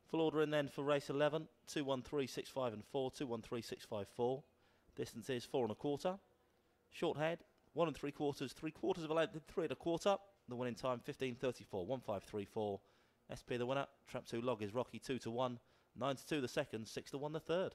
Full order in then for race 11, 213.65 and 4, 213.654. Distance is 4 1/4. Short head, 1 3/4, 3/4 of a length, 3 1/4. The winning time 15:34, 1534. SP the winner. Trap 2 log is Rocky 2 to 1, 9 to 2 the second, 6 to 1 the third.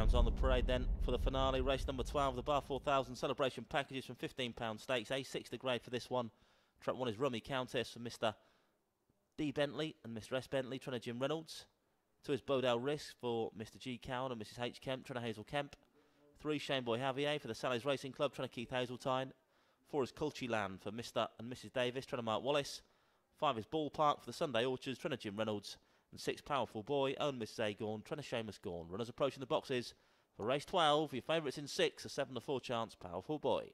Greyhounds on the parade then for the finale. Race number 12, the Bar 4000 celebration packages from £15 stakes. A6 the grade for this one. Track 1 is Rummy Countess for Mr. D. Bentley and Mr. S. Bentley, trainer Jim Reynolds. 2 is Bodale Risk for Mr. G. Cowan and Mrs. H. Kemp, trainer Hazel Kemp. 3 Shane Boy Javier for the Sally's Racing Club, trainer Keith Hazeltine. 4 is Culchy Land for Mr. and Mrs. Davis, trainer Mark Wallace. 5 is Ballpark for the Sunday Orchards, trainer Jim Reynolds. And 6 Powerful Boy, owned Mrs. Agorn, trainer Seamus Gorn. Runners approaching the boxes for race 12. Your favourites in 6, a 7 to 4 chance, Powerful Boy.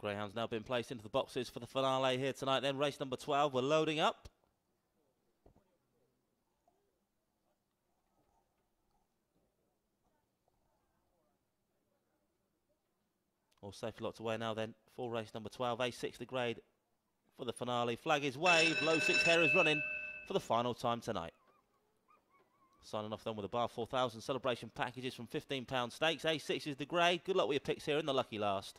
Greyhound's now been placed into the boxes for the finale here tonight. Then race number 12, we're loading up. All safety locked away now then for race number 12. A6 the grade for the finale. Flag is waved. Low 6 hair is running for the final time tonight. Signing off then with the Bar 4000 celebration packages from £15 stakes. A6 is the grade. Good luck with your picks here in the lucky last.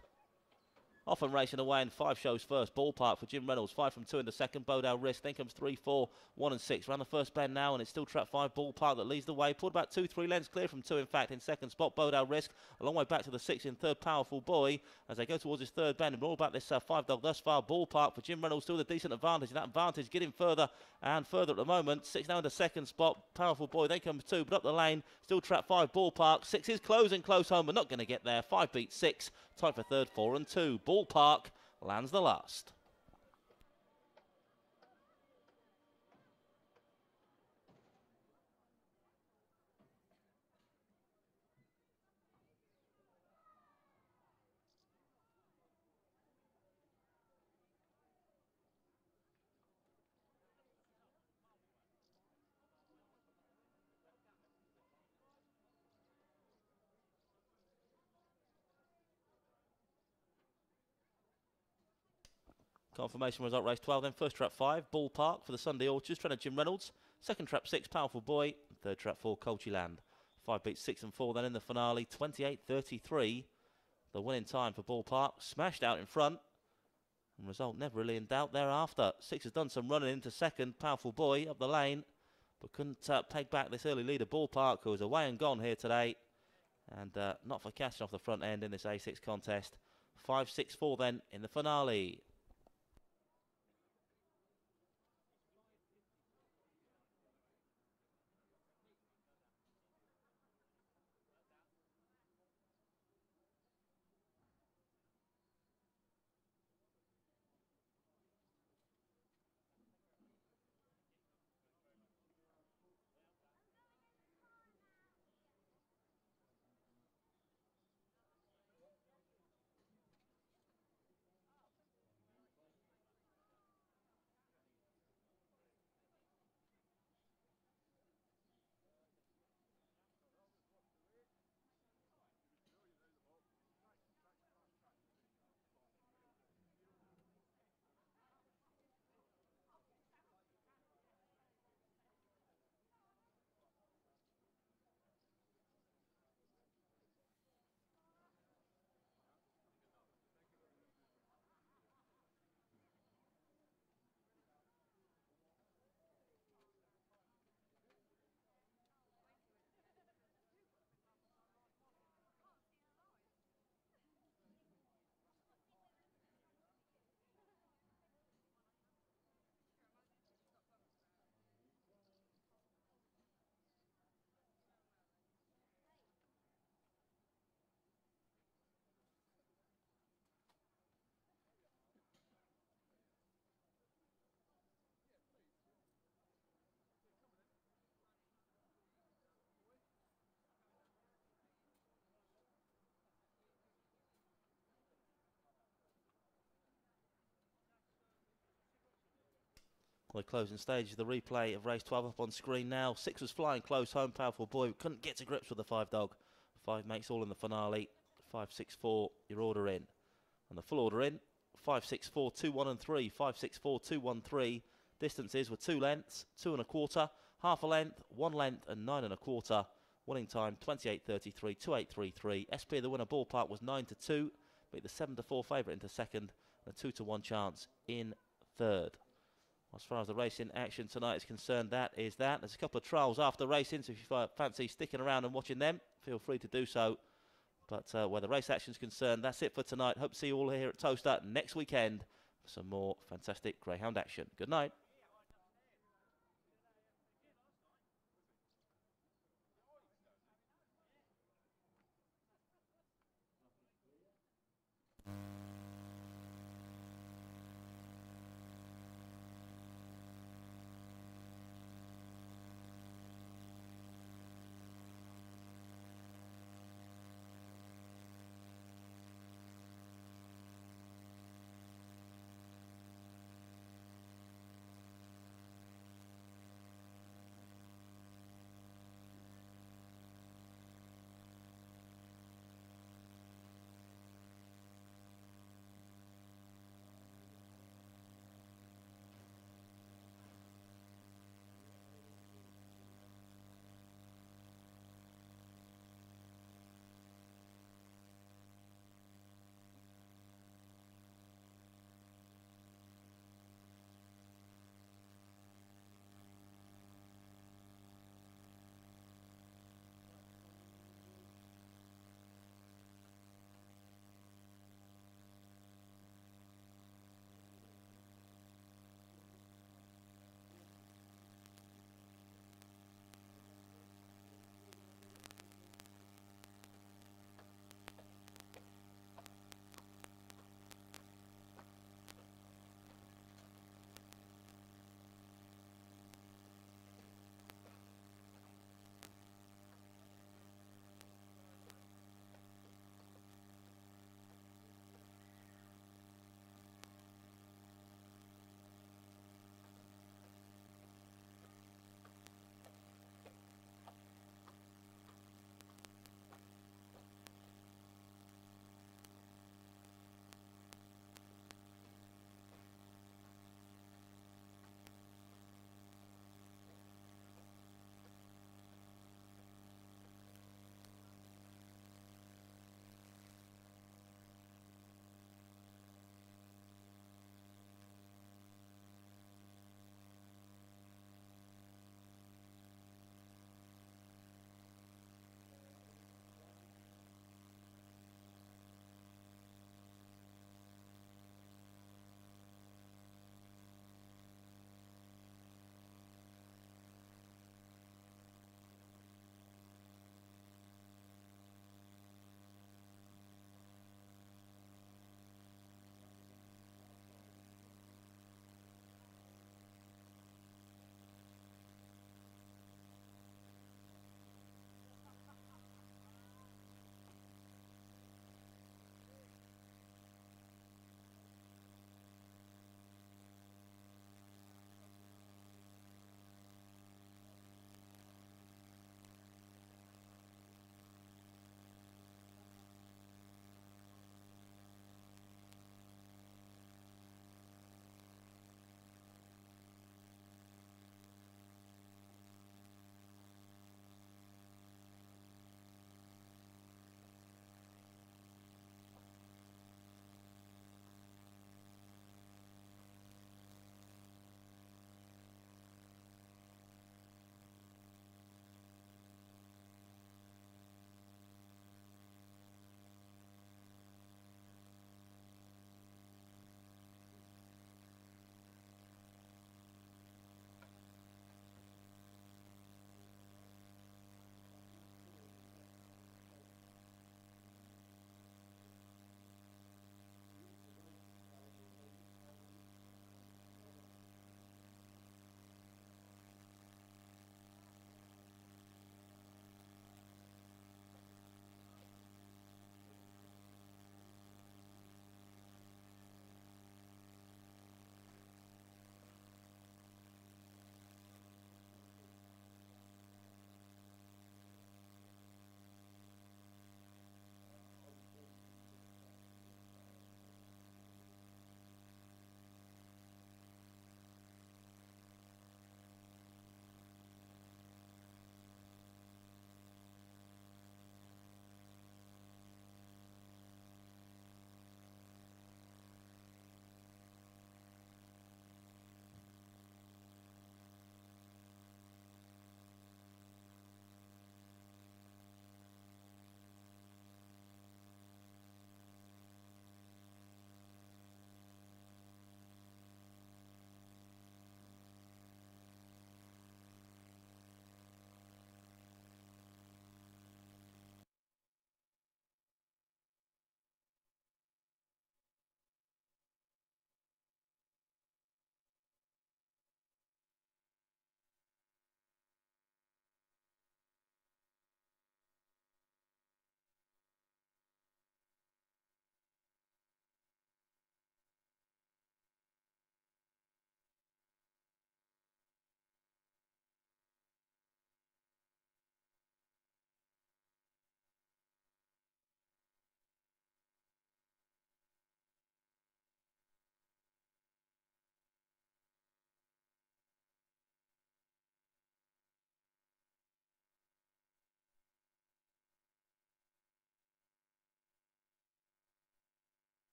Off and racing away in 5 shows first. Ballpark for Jim Reynolds. 5 from 2 in the second. Bodale Risk. Then comes 3, 4, 1 and 6. Round the first bend now, and it's still track 5. Ballpark that leads the way. Pulled about 2, 3 lengths clear from 2, in fact, in second spot. Bodale Risk. A long way back to the 6 in third. Powerful Boy as they go towards his third bend. And we're all about this 5 dog thus far. Ballpark for Jim Reynolds. Still with a decent advantage. And that advantage getting further and further at the moment. 6 now in the second spot. Powerful Boy. Then comes 2, but up the lane. Still track 5. Ballpark. 6 is closing close home, but not going to get there. 5 beats 6. Tight for third. 4 and 2. Ballpark lands the last. Confirmation result race 12 then. First trap 5, Ballpark for the Sunday Orchards, trainer Jim Reynolds. Second trap 6, Powerful Boy. Third trap 4, Colchy Land. 5 beats 6 and 4 then in the finale. 28.33. The winning time for Ballpark. Smashed out in front. And result never really in doubt thereafter. 6 has done some running into second. Powerful Boy up the lane. But couldn't peg back this early leader Ballpark, who was away and gone here today. And not for casting off the front end in this A6 contest. 5-6-4 then in the finale. The closing stage of the replay of race 12 up on screen now. 6 was flying close home, Powerful Boy. Couldn't get to grips with the 5 dog. 5 makes all in the finale. 5-6-4, your order in. And the full order in. 5-6-4, 2-1 and 3. 5-6-4, 2-1, 3. Distances were 2 lengths, 2 1/4, half a length, 1 length and 9 1/4. Winning time 28.33, 28.33. SP the winner Ballpark was 9-2. Beat the 7-4 favourite into second. And a 2-1 chance in third. As far as the racing action tonight is concerned, that is that. There's a couple of trials after racing, so if you fancy sticking around and watching them, feel free to do so. But where the race action is concerned, that's it for tonight. Hope to see you all here at Towcester next weekend for some more fantastic Greyhound action. Good night.